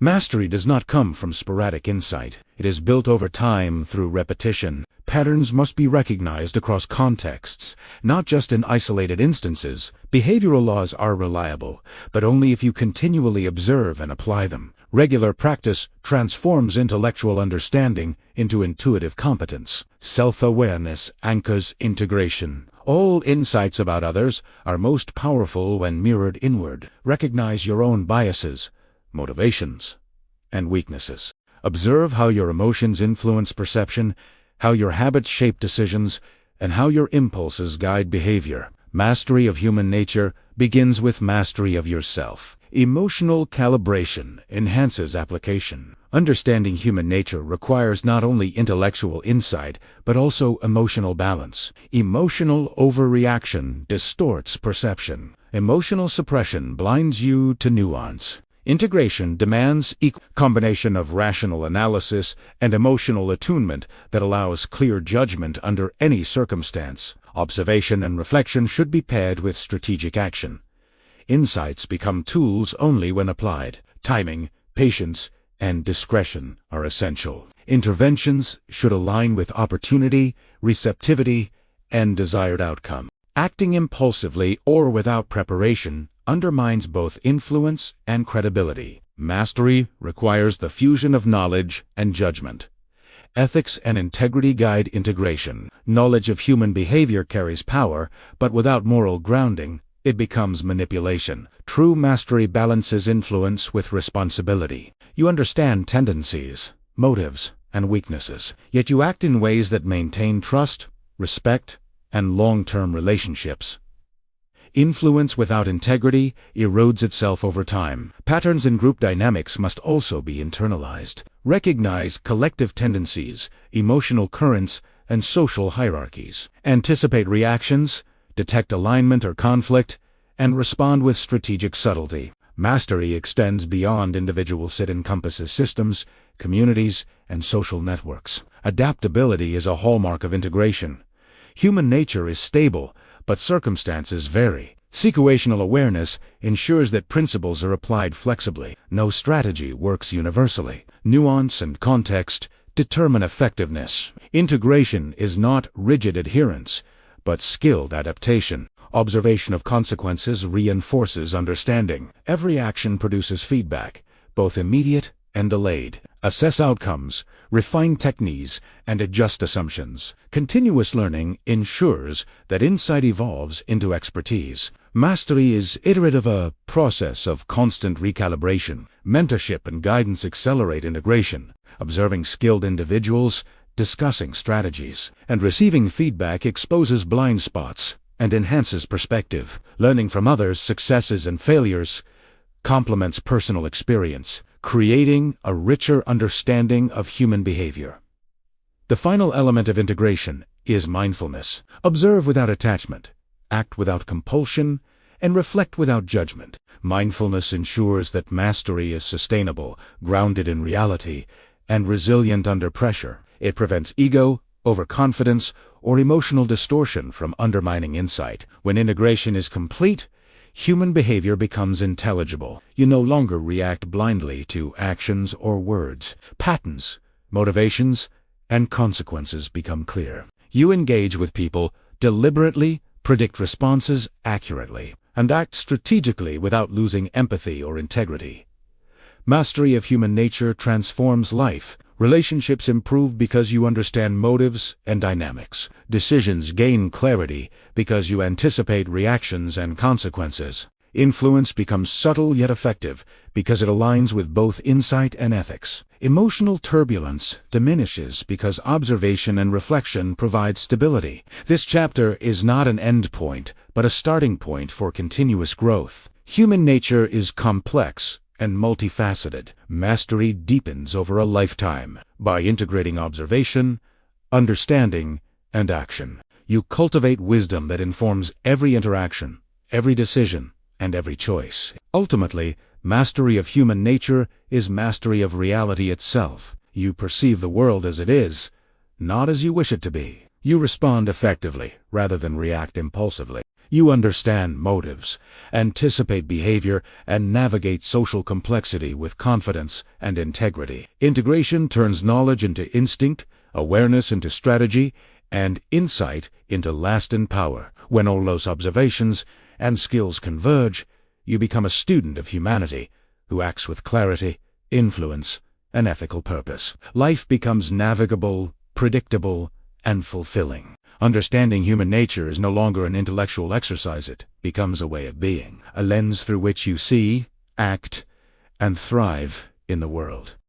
Mastery does not come from sporadic insight. It is built over time through repetition. Patterns must be recognized across contexts, not just in isolated instances. Behavioral laws are reliable, but only if you continually observe and apply them. Regular practice transforms intellectual understanding into intuitive competence. Self-awareness anchors integration. All insights about others are most powerful when mirrored inward. Recognize your own biases, motivations, and weaknesses. Observe how your emotions influence perception, how your habits shape decisions, and how your impulses guide behavior. Mastery of human nature begins with mastery of yourself. Emotional calibration enhances application. Understanding human nature requires not only intellectual insight, but also emotional balance. Emotional overreaction distorts perception. Emotional suppression blinds you to nuance. Integration demands a combination of rational analysis and emotional attunement that allows clear judgment under any circumstance. Observation and reflection should be paired with strategic action. Insights become tools only when applied. Timing, patience, and discretion are essential. Interventions should align with opportunity, receptivity, and desired outcome. Acting impulsively or without preparation undermines both influence and credibility. Mastery requires the fusion of knowledge and judgment. Ethics and integrity guide integration. Knowledge of human behavior carries power, but without moral grounding, it becomes manipulation. True mastery balances influence with responsibility. You understand tendencies, motives, and weaknesses, yet you act in ways that maintain trust, respect, and long-term relationships. Influence without integrity erodes itself over time. Patterns in group dynamics must also be internalized. Recognize collective tendencies, emotional currents, and social hierarchies. Anticipate reactions, detect alignment or conflict, and respond with strategic subtlety. Mastery extends beyond individuals. It encompasses systems, communities, and social networks. Adaptability is a hallmark of integration. Human nature is stable, but circumstances vary. Situational awareness ensures that principles are applied flexibly. No strategy works universally. Nuance and context determine effectiveness. Integration is not rigid adherence, but skilled adaptation. Observation of consequences reinforces understanding. Every action produces feedback, both immediate and delayed. Assess outcomes, refine techniques, and adjust assumptions. Continuous learning ensures that insight evolves into expertise. Mastery is iterative, a process of constant recalibration. Mentorship and guidance accelerate integration. Observing skilled individuals, discussing strategies, and receiving feedback exposes blind spots and enhances perspective. Learning from others' successes and failures complements personal experience, creating a richer understanding of human behavior. The final element of integration is mindfulness. Observe without attachment, act without compulsion, and reflect without judgment. Mindfulness ensures that mastery is sustainable, grounded in reality, and resilient under pressure. It prevents ego, overconfidence, or emotional distortion from undermining insight. When integration is complete, human behavior becomes intelligible. You no longer react blindly to actions or words. Patterns, motivations, and consequences become clear. You engage with people deliberately, predict responses accurately, and act strategically without losing empathy or integrity. Mastery of human nature transforms life. Relationships improve because you understand motives and dynamics. Decisions gain clarity because you anticipate reactions and consequences. Influence becomes subtle yet effective because it aligns with both insight and ethics. Emotional turbulence diminishes because observation and reflection provide stability. This chapter is not an end point, but a starting point for continuous growth. Human nature is complex and multifaceted. Mastery deepens over a lifetime. By integrating observation, understanding, and action, you cultivate wisdom that informs every interaction, every decision, and every choice. Ultimately, mastery of human nature is mastery of reality itself. You perceive the world as it is, not as you wish it to be. You respond effectively rather than react impulsively. You understand motives, anticipate behavior, and navigate social complexity with confidence and integrity. Integration turns knowledge into instinct, awareness into strategy, and insight into lasting power. When all those observations and skills converge, you become a student of humanity who acts with clarity, influence, and ethical purpose. Life becomes navigable, predictable, and fulfilling. Understanding human nature is no longer an intellectual exercise. It becomes a way of being, a lens through which you see, act, and thrive in the world.